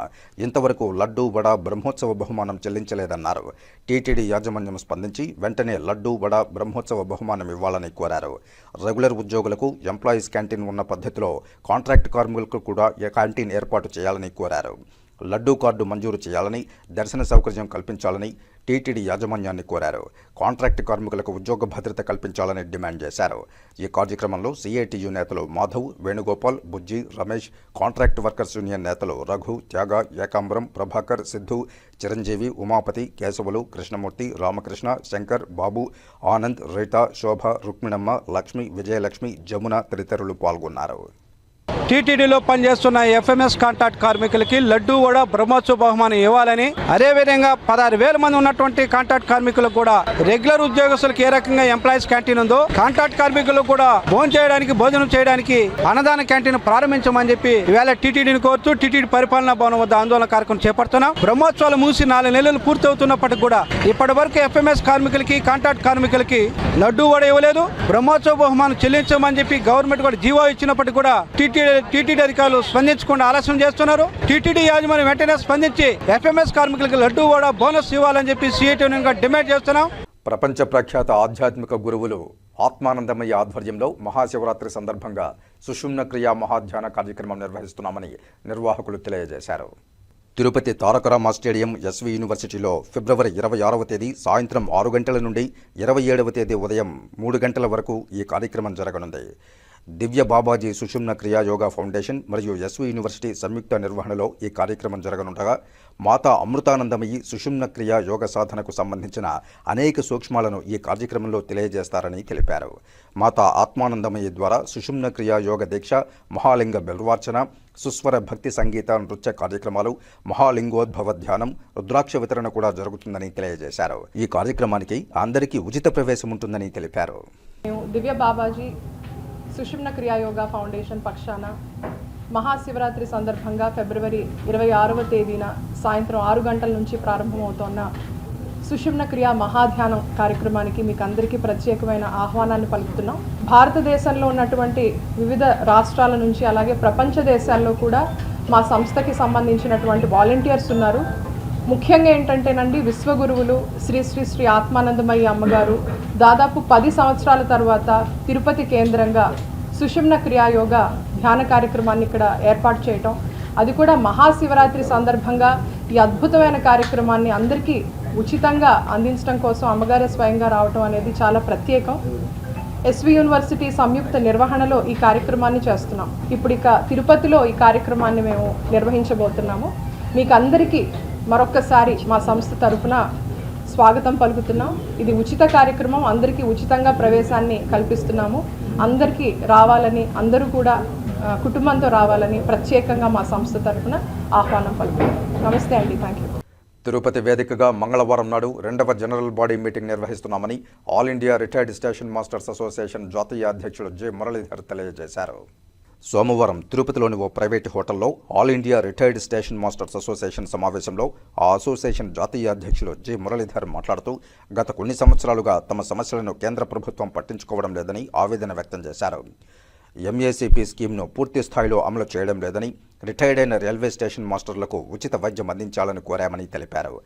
ఇంతవరకు లడ్డూ వడ బ్రహ్మోత్సవ బహుమానం చెల్లించలేదన్నారు. టీటీడీ యాజమాన్యం స్పందించి వెంటనే లడ్డూ వడ బ్రహ్మోత్సవ బహుమానం ఇవ్వాలని కోరారు. రెగ్యులర్ ఉద్యోగులకు ఎంప్లాయీస్ క్యాంటీన్ ఉన్న పద్ధతిలో కాంట్రాక్ట్ కార్మికులకు కూడా క్యాంటీన్ ఏర్పాటు చేయాలని కోరారు. లడ్డూ కార్డు మంజూరు చేయాలని, దర్శన సౌకర్యం కల్పించాలని టీటీడీ యాజమాన్యాన్ని కోరారు. కాంట్రాక్ట్ కార్మికులకు ఉద్యోగ భద్రత కల్పించాలని డిమాండ్ చేశారు. ఈ కార్యక్రమంలో సిఐటియు నేతలు మాధవ్, వేణుగోపాల్, బుజ్జి, రమేష్, కాంట్రాక్ట్ వర్కర్స్ యూనియన్ నేతలు రఘు, త్యాగ, ఏకాంబరం, ప్రభాకర్, సిద్ధు, చిరంజీవి, ఉమాపతి, కేశవులు, కృష్ణమూర్తి, రామకృష్ణ, శంకర్, బాబు, ఆనంద్, రీటా, శోభ, రుక్మిణమ్మ, లక్ష్మి, విజయలక్ష్మి, జమున తదితరులు పాల్గొన్నారు. టీటీడీలో పనిచేస్తున్న ఎఫ్ఎంఎస్ కాంట్రాక్ట్ కార్మికులకి లడ్డూ వడ బ్రహ్మోత్సవ బహుమానం ఇవ్వాలని, అదేవిధంగా 16,000 మంది ఉన్నటువంటి కాంట్రాక్ట్ కార్మికులకు కూడా రెగ్యులర్ ఉద్యోగస్తులకు ఏ రకంగా ఎంప్లాయీస్ క్యాంటీన్ ఉందో కాంట్రాక్ట్ కార్మికులకు కూడా భోజనం చేయడానికి అన్నదాన క్యాంటీన్ ప్రారంభించమని చెప్పి ఇవాళ టీటీడీని కోరుతూ టీటీడీ పరిపాలనా భవనం వద్ద ఆందోళన కార్యక్రమం చేపడుతున్నాం. బ్రహ్మోత్సవాలు మూసి 4 నెలలు పూర్తవుతున్నప్పటికీ కూడా ఇప్పటి వరకు ఎఫ్ఎంఎస్ కార్మికులకి కాంట్రాక్ట్ కార్మికులకి లడ్డూ వడ ఇవ్వలేదు. బ్రహ్మోత్సవ బహుమానం చెల్లించమని చెప్పి గవర్నమెంట్ కూడా జీవో ఇచ్చినప్పటికీ కూడా టీటీడీ అధికారులు స్పందించకుండా ఆలస్యం చేస్తున్నారు. టీటీడీ యాజమాన్యం వెంటనే స్పందించి ఎఫ్ఎంఎస్ కార్మికులకు లడ్డూ వడ బోనస్ ఇవ్వాలని చెప్పి సిఐటియుగా డిమాండ్ చేస్తున్నాం. ప్రపంచ ప్రఖ్యాత ఆధ్యాత్మిక గురువులు ఆత్మానందమయ్య ఆధ్వర్యంలో మహాశివరాత్రి సందర్భంగా సుషుమ్న క్రియా మహాధ్యాన కార్యక్రమం నిర్వహిస్తున్నామని నిర్వాహకులు తెలియజేశారు. తిరుపతి తారక రామ స్టేడియం ఎస్వి యూనివర్సిటీలో ఫిబ్రవరి 26వ తేదీ సాయంత్రం 6 గంటల నుండి 27వ తేదీ ఉదయం 3 గంటల వరకు ఈ కార్యక్రమం జరగనుంది. దివ్య బాబాజీ సుషుమ్న క్రియా యోగా ఫౌండేషన్ మరియు ఎస్వి యూనివర్సిటీ సంయుక్త నిర్వహణలో ఈ కార్యక్రమం జరగనుండగా మాతా అమృతానందమయ్యి సుషుమ్న క్రియా యోగ సాధనకు సంబంధించిన అనేక సూక్ష్మాలను ఈ కార్యక్రమంలో తెలియజేస్తారని తెలిపారు. మాతా ఆత్మానందమయ్యి ద్వారా సుషుమ్న క్రియా యోగ దీక్ష, మహాలింగ బిల్వార్చన, సుస్వర భక్తి సంగీత నృత్య కార్యక్రమాలు, మహాలింగోద్భవ ధ్యానం, రుద్రాక్ష వితరణ కూడా జరుగుతుందని తెలియజేశారు. ఈ కార్యక్రమానికి అందరికీ ఉచిత ప్రవేశం ఉంటుందని తెలిపారు. దివ్య బాబాజీ సుషుమ్న క్రియా యోగా ఫౌండేషన్ పక్షాన మహాశివరాత్రి సందర్భంగా ఫిబ్రవరి 26వ తేదీన సాయంత్రం 6 గంటల నుంచి ప్రారంభమవుతోన్న సుషుమ్న క్రియా మహాధ్యానం కార్యక్రమానికి మీకు అందరికీ ప్రత్యేకమైన ఆహ్వానాన్ని పలుకుతున్నాం. భారతదేశంలో ఉన్నటువంటి వివిధ రాష్ట్రాల నుంచి అలాగే ప్రపంచ దేశాల్లో కూడా మా సంస్థకి సంబంధించినటువంటి వాలంటీర్స్ ఉన్నారు. ముఖ్యంగా ఏంటంటేనండి, విశ్వగురువులు శ్రీ శ్రీ శ్రీ ఆత్మానందమయ్య అమ్మగారు దాదాపు 10 సంవత్సరాల తర్వాత తిరుపతి కేంద్రంగా సుషుమ్న క్రియాయోగ ధ్యాన కార్యక్రమాన్ని ఇక్కడ ఏర్పాటు చేయటం, అది కూడా మహాశివరాత్రి సందర్భంగా ఈ అద్భుతమైన కార్యక్రమాన్ని అందరికీ ఉచితంగా అందించడం కోసం అమ్మగారే స్వయంగా రావటం అనేది చాలా ప్రత్యేకం. ఎస్వి యూనివర్సిటీ సంయుక్త నిర్వహణలో ఈ కార్యక్రమాన్ని చేస్తున్నాం. ఇప్పుడు ఇక తిరుపతిలో ఈ కార్యక్రమాన్ని మేము నిర్వహించబోతున్నాము. మీకు అందరికీ మరొక్కసారి మా సంస్థ తరఫున స్వాగతం పలుకుతున్నాం. ఇది ఉచిత కార్యక్రమం, అందరికీ ఉచితంగా ప్రవేశాన్ని కల్పిస్తున్నాము. అందరికీ రావాలని, అందరూ కూడా కుటుంబంతో రావాలని ప్రత్యేకంగా మా సంస్థ తరఫున ఆహ్వానం పలుకుతున్నాం. నమస్తే అండి, థ్యాంక్ యూ. తిరుపతి వేదికగా మంగళవారం నాడు 2వ జనరల్ బాడీ మీటింగ్ నిర్వహిస్తున్నామని all India retired station masters association జాతీయ అధ్యక్షుడు జె మురళీధర్ తెలియజేశారు. సోమవారం తిరుపతిలోని ఓ ప్రైవేటు హోటల్లో all India retired station masters association సమావేశంలో ఆ అసోసియేషన్ జాతీయ అధ్యక్షులు జె మురళీధర్ మాట్లాడుతూ గత కొన్ని సంవత్సరాలుగా తమ సమస్యలను కేంద్ర ప్రభుత్వం పట్టించుకోవడం లేదని ఆవేదన వ్యక్తం చేశారు. ఎంఏసీపీ స్కీమ్ను పూర్తి స్థాయిలో అమలు చేయడం లేదని, రిటైర్డ్ అయిన రైల్వే స్టేషన్ మాస్టర్లకు ఉచిత వైద్యం అందించాలని కోరామని తెలిపారు.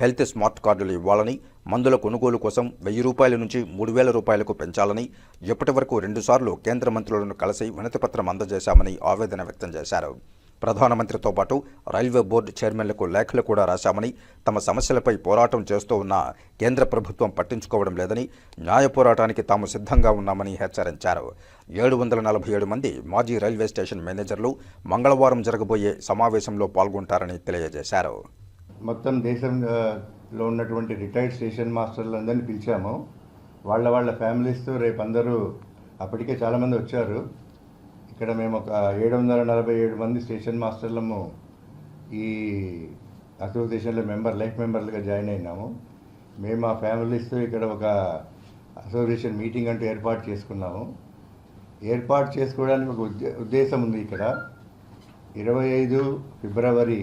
హెల్త్ స్మార్ట్ కార్డులు ఇవ్వాలని, మందుల కొనుగోలు కోసం 1,000 రూపాయల నుంచి 3,000 రూపాయలకు పెంచాలని, ఇప్పటి వరకు 2 సార్లు కేంద్ర మంత్రులను కలిసి వినతిపత్రం అందజేశామని ఆవేదన వ్యక్తం చేశారు. ప్రధానమంత్రితో పాటు రైల్వే బోర్డు చైర్మన్లకు లేఖలు కూడా రాశామని, తమ సమస్యలపై పోరాటం చేస్తూ ఉన్న కేంద్ర ప్రభుత్వం పట్టించుకోవడం లేదని, న్యాయ పోరాటానికి తాము సిద్ధంగా ఉన్నామని హెచ్చరించారు. 747 మంది మాజీ రైల్వే స్టేషన్ మేనేజర్లు మంగళవారం జరగబోయే సమావేశంలో పాల్గొంటారని తెలియజేశారు. మొత్తం దేశంలో ఉన్నటువంటి రిటైర్డ్ స్టేషన్ మాస్టర్లందరినీ పిలిచాము. వాళ్ళ ఫ్యామిలీస్తో రేపు అందరూ, అప్పటికే చాలామంది వచ్చారు. ఇక్కడ మేము ఒక 747 మంది స్టేషన్ మాస్టర్లము ఈ అసోసియేషన్లో లైఫ్ మెంబర్లుగా జాయిన్ అయినాము. మేము ఆ ఫ్యామిలీస్తో ఇక్కడ ఒక అసోసియేషన్ మీటింగ్ అంటూ ఏర్పాటు చేసుకున్నాము. ఏర్పాటు చేసుకోవడానికి ఒక ఉద్దేశం ఉంది. ఇక్కడ 25 ఫిబ్రవరి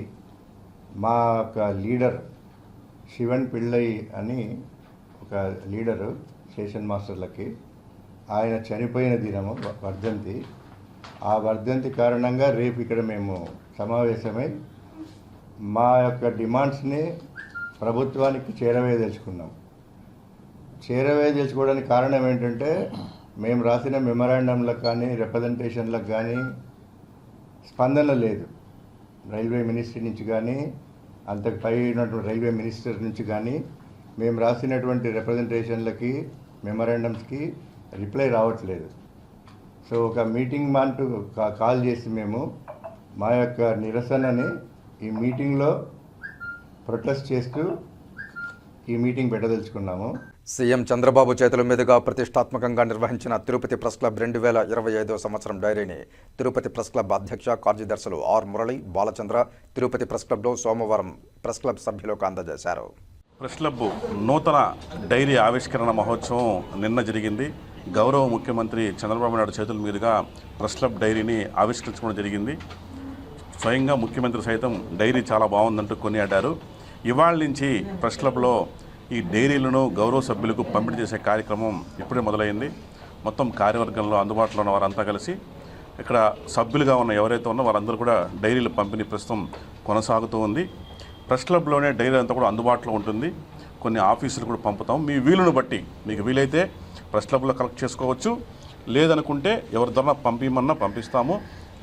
మా యొక్క లీడర్ శివన్ పిళ్ళై అని ఒక లీడరు స్టేషన్ మాస్టర్లకి, ఆయన చనిపోయిన దినము వర్ధంతి. ఆ వర్ధంతి కారణంగా రేపు ఇక్కడ మేము సమావేశమై మా యొక్క డిమాండ్స్ని ప్రభుత్వానికి చేరవేయదలుచుకున్నాం. చేరవేయదలుచుకోవడానికి కారణం ఏంటంటే, మేము రాసిన మెమరాండంలకు కానీ రిప్రజెంటేషన్లకు కానీ స్పందన లేదు. రైల్వే మినిస్ట్రీ నుంచి కానీ అంతకు పై ఉన్నటువంటి రైల్వే మినిస్టర్ నుంచి కానీ మేము రాసినటువంటి రిప్రజెంటేషన్లకి మెమరాండమ్స్కి రిప్లై రావట్లేదు. సో ఒక మీటింగ్ అంటూ కాల్ చేసి మేము మా యొక్క నిరసనని ఈ మీటింగ్లో ప్రొటెస్ట్ చేస్తూ ఈ మీటింగ్ పెట్టదలుచుకున్నాము. సీఎం చంద్రబాబు చేతుల మీదుగా ప్రతిష్టాత్మకంగా నిర్వహించిన తిరుపతి ప్రెస్ క్లబ్ 2025 సంవత్సరం డైరీని తిరుపతి ప్రెస్ క్లబ్ అధ్యక్ష కార్యదర్శులు ఆర్ మురళి, బాలచంద్ర తిరుపతి ప్రెస్ క్లబ్లో సోమవారం ప్రెస్ క్లబ్ సభ్యులకు అందజేశారు. ప్రెస్ క్లబ్ నూతన డైరీ ఆవిష్కరణ మహోత్సవం నిన్న జరిగింది. గౌరవ ముఖ్యమంత్రి చంద్రబాబు నాయుడు చేతుల మీదుగా ప్రెస్ క్లబ్ డైరీని ఆవిష్కరించడం జరిగింది. స్వయంగా ముఖ్యమంత్రి సైతం డైరీ చాలా బాగుందంటూ కొనియాడారు. ఇవాళ నుంచి ప్రెస్ క్లబ్లో ఈ డైరీలను గౌరవ సభ్యులకు పంపిణీ చేసే కార్యక్రమం ఇప్పుడే మొదలైంది. మొత్తం కార్యవర్గంలో అందుబాటులో ఉన్న వారంతా కలిసి ఇక్కడ సభ్యులుగా ఉన్న ఎవరైతే ఉన్నో వారందరూ కూడా డైరీల పంపిణీ ప్రస్తుతం కొనసాగుతూ ఉంది. ప్రెస్ క్లబ్లోనే డైరీ అంతా కూడా అందుబాటులో ఉంటుంది. కొన్ని ఆఫీసులు కూడా పంపుతాం. మీ వీలును బట్టి మీకు వీలైతే ప్రెస్ క్లబ్లో కలెక్ట్ చేసుకోవచ్చు. లేదనుకుంటే ఎవరి ద్వారా పంపించమన్నా పంపిస్తాము.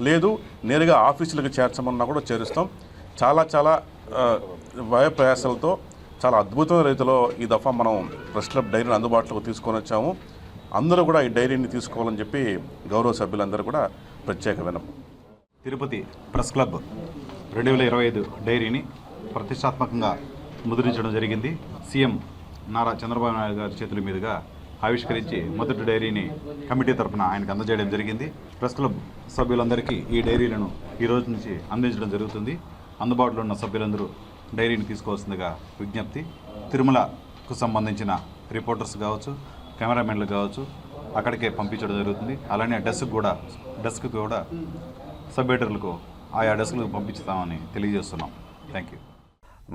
లేదు నేరుగా ఆఫీసులకు చేర్చమన్నా కూడా చేరుస్తాం. చాలా వ్యయ ప్రయాసాలతో చాలా అద్భుతమైన రీతిలో ఈ దఫా మనం ప్రెస్ క్లబ్ డైరీని అందుబాటులోకి తీసుకొని వచ్చాము. అందరూ కూడా ఈ డైరీని తీసుకోవాలని చెప్పి గౌరవ సభ్యులందరూ కూడా ప్రత్యేక విన్నపం. తిరుపతి ప్రెస్ క్లబ్ 2025 డైరీని ప్రతిష్టాత్మకంగా ముద్రించడం జరిగింది. సీఎం నారా చంద్రబాబు నాయుడు గారి చేతుల మీదుగా ఆవిష్కరించి మొదటి డైరీని కమిటీ తరఫున ఆయనకు అందజేయడం జరిగింది. ప్రెస్ క్లబ్ సభ్యులందరికీ ఈ డైరీలను ఈ రోజు నుంచి అందించడం జరుగుతుంది. అందుబాటులో ఉన్న సభ్యులందరూ డైరీని తీసుకోవాల్సిందిగా విజ్ఞప్తి. తిరుమలకు సంబంధించిన రిపోర్టర్స్ కావచ్చు, కెమెరామెన్లు కావచ్చు అక్కడికే పంపించడం జరుగుతుంది. అలానే డెస్క్ కూడా సబ్ఎడిటర్లకు ఆయా డెస్క్లకు పంపిస్తామని తెలియజేస్తున్నాం. Thank you.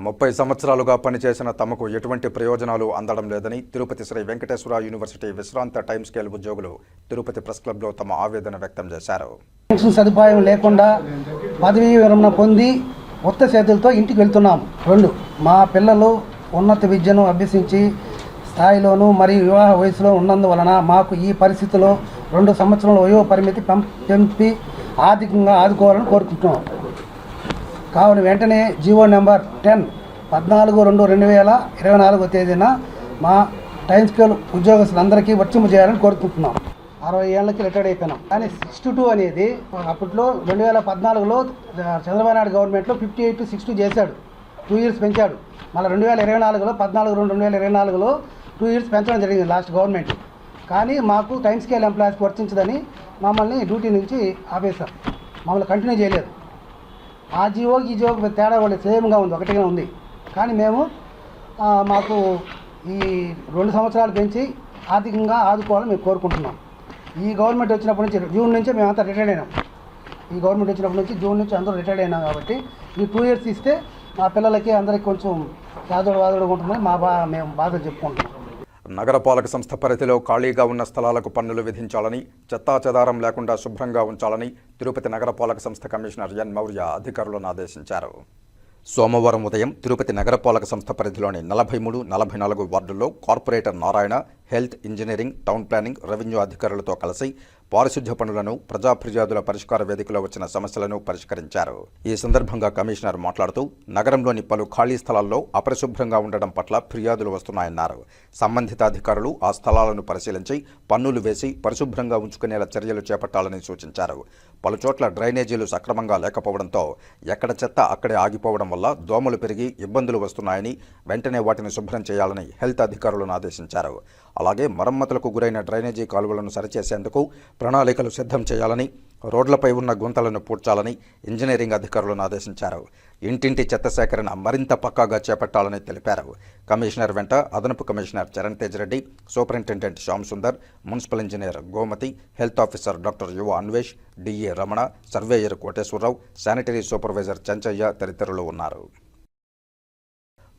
30 సంవత్సరాలుగా పనిచేసిన తమకు ఎటువంటి ప్రయోజనాలు అందడం లేదని తిరుపతి శ్రీ వెంకటేశ్వర యూనివర్సిటీ విశ్రాంత టైమ్ స్కేల్ ఉద్యోగులు తిరుపతి ప్రెస్ క్లబ్లో తమ ఆవేదన వ్యక్తం చేశారు. సదుపాయం లేకుండా పదవీ విరమణ పొంది ఉత్త చేతులతో ఇంటికి వెళ్తున్నాం. 2 మా పిల్లలు ఉన్నత విద్యను అభ్యసించి స్థాయిలోనూ మరియు వివాహ వయసులో ఉన్నందువలన మాకు ఈ పరిస్థితిలో 2 సంవత్సరాల వయో పరిమితి పెంపి ఆర్థికంగా ఆదుకోవాలని కోరుకుంటున్నాం. కావున వెంటనే జీవో నెంబర్ 10 14/2/2024 తేదీన మా టైమ్ స్కేల్ ఉద్యోగస్తులందరికీ వర్తింపజేయాలని కోరుకుంటున్నాం. 60 ఏళ్ళకి రిటైర్డ్ అయిపోయినాం. కానీ 62 అనేది అప్పట్లో 2014లో చంద్రబాబు నాయుడు గవర్నమెంట్లో 58 to 62 చేశాడు. 2 years పెంచాడు. మళ్ళీ 2024లో 14/2/2024లో 2 years పెంచడం జరిగింది లాస్ట్ గవర్నమెంట్. కానీ మాకు టైమ్ స్కేల్ ఎంప్లాయీస్కి వర్తించదని మమ్మల్ని డ్యూటీ నుంచి ఆపేశారు. మమ్మల్ని కంటిన్యూ చేయలేదు. ఆ జీవోకి ఈ జీవోకి తేడా కూడా సేమ్గా ఉంది, ఒకటిగా ఉంది. కానీ మేము మాకు ఈ 2 సంవత్సరాలు పెంచి ఆర్థికంగా ఆదుకోవాలని మేము కోరుకుంటున్నాం. ఈ గవర్నమెంట్ వచ్చినప్పటి నుంచి జూన్ నుంచి మేమంతా రిటైర్డ్ అయినాం. ఈ గవర్నమెంట్ వచ్చినప్పటి నుంచి జూన్ నుంచి అందరూ రిటైర్డ్ అయినాం. కాబట్టి ఈ 2 years ఇస్తే మా పిల్లలకి అందరికీ కొంచెం వాదోడుగా ఉంటుందని మేము బాధ చెప్పుకుంటున్నాం. నగరపాలక సంస్థ పరిధిలో ఖాళీగా ఉన్న స్థలాలకు పన్నులు విధించాలని, చెత్తాచెదారం లేకుండా శుభ్రంగా ఉంచాలని తిరుపతి నగరపాలక సంస్థ కమిషనర్ ఎన్ మౌర్య అధికారులను ఆదేశించారు. సోమవారం ఉదయం తిరుపతి నగరపాలక సంస్థ పరిధిలోని 43, 44 వార్డుల్లో corporator Narayana health, engineering, town planning, revenue అధికారులతో కలిసి పారిశుధ్య పనులను, ప్రజా ఫిర్యాదుల పరిష్కార వేదికలో వచ్చిన సమస్యలను పరిష్కరించారు. ఈ సందర్భంగా కమిషనర్ మాట్లాడుతూ నగరంలోని పలు ఖాళీ స్థలాల్లో అపరిశుభ్రంగా ఉండడం పట్ల ఫిర్యాదులు వస్తున్నాయన్నారు. సంబంధిత అధికారులు ఆ స్థలాలను పరిశీలించి పన్నులు వేసి పరిశుభ్రంగా ఉంచుకునేలా చర్యలు చేపట్టాలని సూచించారు. పలుచోట్ల డ్రైనేజీలు సక్రమంగా లేకపోవడంతో ఎక్కడ చెత్త అక్కడే ఆగిపోవడం వల్ల దోమలు పెరిగి ఇబ్బందులు వస్తున్నాయని, వెంటనే వాటిని శుభ్రం చేయాలని హెల్త్ అధికారులను ఆదేశించారు. అలాగే మరమ్మతులకు గురైన డ్రైనేజీ కాలువలను సరిచేసేందుకు ప్రణాళికలు సిద్ధం చేయాలని, రోడ్లపై ఉన్న గుంతలను పూడ్చాలని ఇంజనీరింగ్ అధికారులను ఆదేశించారు. ఇంటింటి చెత్త సేకరణ మరింత పక్కాగా చేపట్టాలని తెలిపారు. కమిషనర్ వెంట అదనపు commissioner Charan Tej Reddy, superintendent Shyam Sundar, municipal engineer Gomathi, health officer doctor Yuva Anvesh, DA Ramana, surveyor Koteswararao, sanitary supervisor Chenchaiah తదితరులు ఉన్నారు.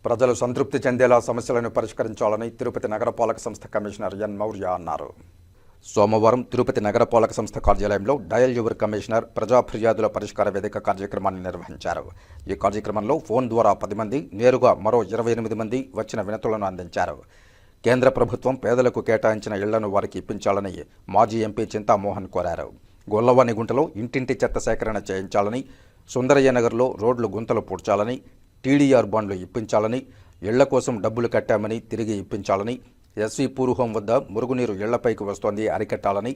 ప్రజలు సంతృప్తి చెందేలా సమస్యలను పరిష్కరించాలని తిరుపతి నగరపాలక సంస్థ కమిషనర్ ఎన్ మౌర్య అన్నారు. సోమవారం తిరుపతి నగరపాలక సంస్థ కార్యాలయంలో డయల్ యువర్ కమిషనర్ ప్రజా ఫిర్యాదుల పరిష్కార వేదిక కార్యక్రమాన్ని నిర్వహించారు. ఈ కార్యక్రమంలో ఫోన్ ద్వారా 10 మంది, నేరుగా మరో 28 మంది వచ్చిన వినతులను అందించారు. కేంద్ర ప్రభుత్వం పేదలకు కేటాయించిన ఇళ్లను వారికి ఇప్పించాలని మాజీ ఎంపీ చింతామోహన్ కోరారు. గొల్లవానిగుంటలో ఇంటింటి చెత్త సేకరణ చేయించాలని, సుందరయ్య నగర్లో రోడ్లు గుంతలు పూడ్చాలని, టీడీఆర్ బాండ్లు ఇప్పించాలని, ఇళ్ల కోసం డబ్బులు కట్టామని తిరిగి ఇప్పించాలని, ఎస్వీ పూర్వహోం వద్ద మురుగునీరు ఇళ్లపైకి వస్తోంది అరికట్టాలని,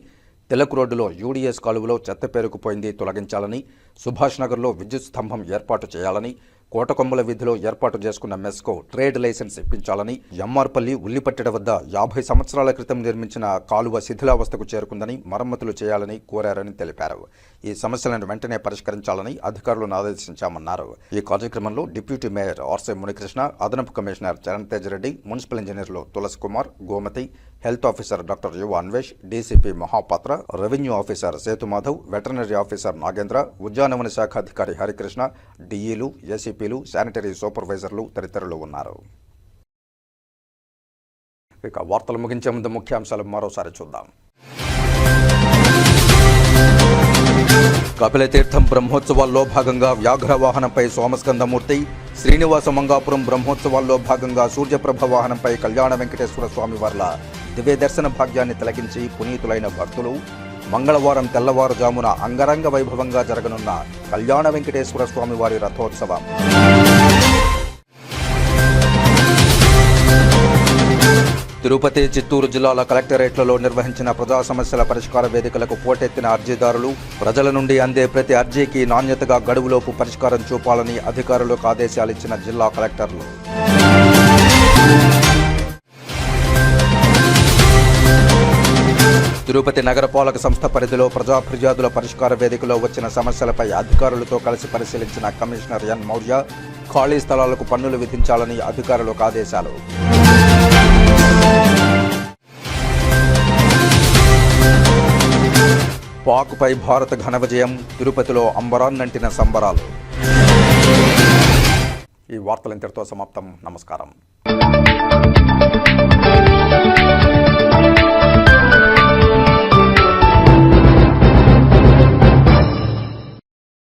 తిలక్ రోడ్డులో యూడీఎస్ కాలువలో చెత్త పేరుకుపోయింది తొలగించాలని, సుభాష్ నగర్లో విద్యుత్ స్తంభం ఏర్పాటు చేయాలని, కోటకొమ్మల వీధిలో ఏర్పాటు చేసుకున్న మెస్కో ట్రేడ్ లైసెన్స్ ఇప్పించాలని, ఎమ్మార్పల్లి ఉల్లిపట్టెడ వద్ద 50 సంవత్సరాల క్రితం నిర్మించిన కాలువ శిథిలావస్థకు చేరుకుందని మరమ్మతులు చేయాలని కోరారని తెలిపారు. ఈ సమస్యలను వెంటనే పరిష్కరించాలని అధికారులను ఆదేశించామన్నారు. ఈ కార్యక్రమంలో డిప్యూటీ మేయర్ ఆర్సే మునికృష్ణ, అదనపు కమిషనర్ చరణ్ తేజ్ రెడ్డి, మున్సిపల్ ఇంజనీర్లు Tulasi Kumar, Gomathi, health officer doctor Yuva Anvesh, DCP Mahapatra, revenue officer Sethumadhav, veterinary officer Nagendra, ఉద్యానవన శాఖ అధికారి హరికృష్ణ, డిఈలు, ఏసీపీలు, శానిటరీ సూపర్వైజర్లు తదితరులు ఉన్నారు. ఇక వార్తలు ముగించే ముందు ముఖ్యాంశాలు మరోసారి చూద్దాం. కపిలతీర్థం బ్రహ్మోత్సవాల్లో భాగంగా వ్యాఘ్ర వాహనంపై సోమస్కందమూర్తి, శ్రీనివాస మంగాపురం బ్రహ్మోత్సవాల్లో భాగంగా సూర్యప్రభ వాహనంపై కళ్యాణ వెంకటేశ్వర స్వామి వార్ల దివ్య దర్శన భాగ్యాన్ని తిలకించి పునీతులైన భక్తులు మంగళవారం తెల్లవారుజామున అంగరంగ వైభవంగా జరగనున్న కళ్యాణ వెంకటేశ్వర స్వామి వారి రథోత్సవం. తిరుపతి, చిత్తూరు జిల్లాల కలెక్టరేట్లలో నిర్వహించిన ప్రజా సమస్యల పరిష్కార వేదికలకు పోటెత్తిన అర్జీదారులు ప్రజల నుండి అందే ప్రతి అర్జీకి నాణ్యతగా గడువులోపు పరిష్కారం చూపాలని అధికారులకు ఆదేశాలిచ్చిన జిల్లా కలెక్టర్లు. తిరుపతి నగరపాలక సంస్థ పరిధిలో ప్రజా ఫిర్యాదుల పరిష్కార వేదికలో వచ్చిన సమస్యలపై అధికారులతో కలిసి పరిశీలించిన కమిషనర్ ఎన్ మౌర్య ఖాళీ స్థలాలకు పన్నులు విధించాలని అధికారులకు ఆదేశాలు. పాక్పై భారత ఘన విజయం, తిరుపతిలో అంబరాన్నంటిన సంబరాలు. ఈ వార్తలు ఇంతటితో సమాప్తం. నమస్కారం.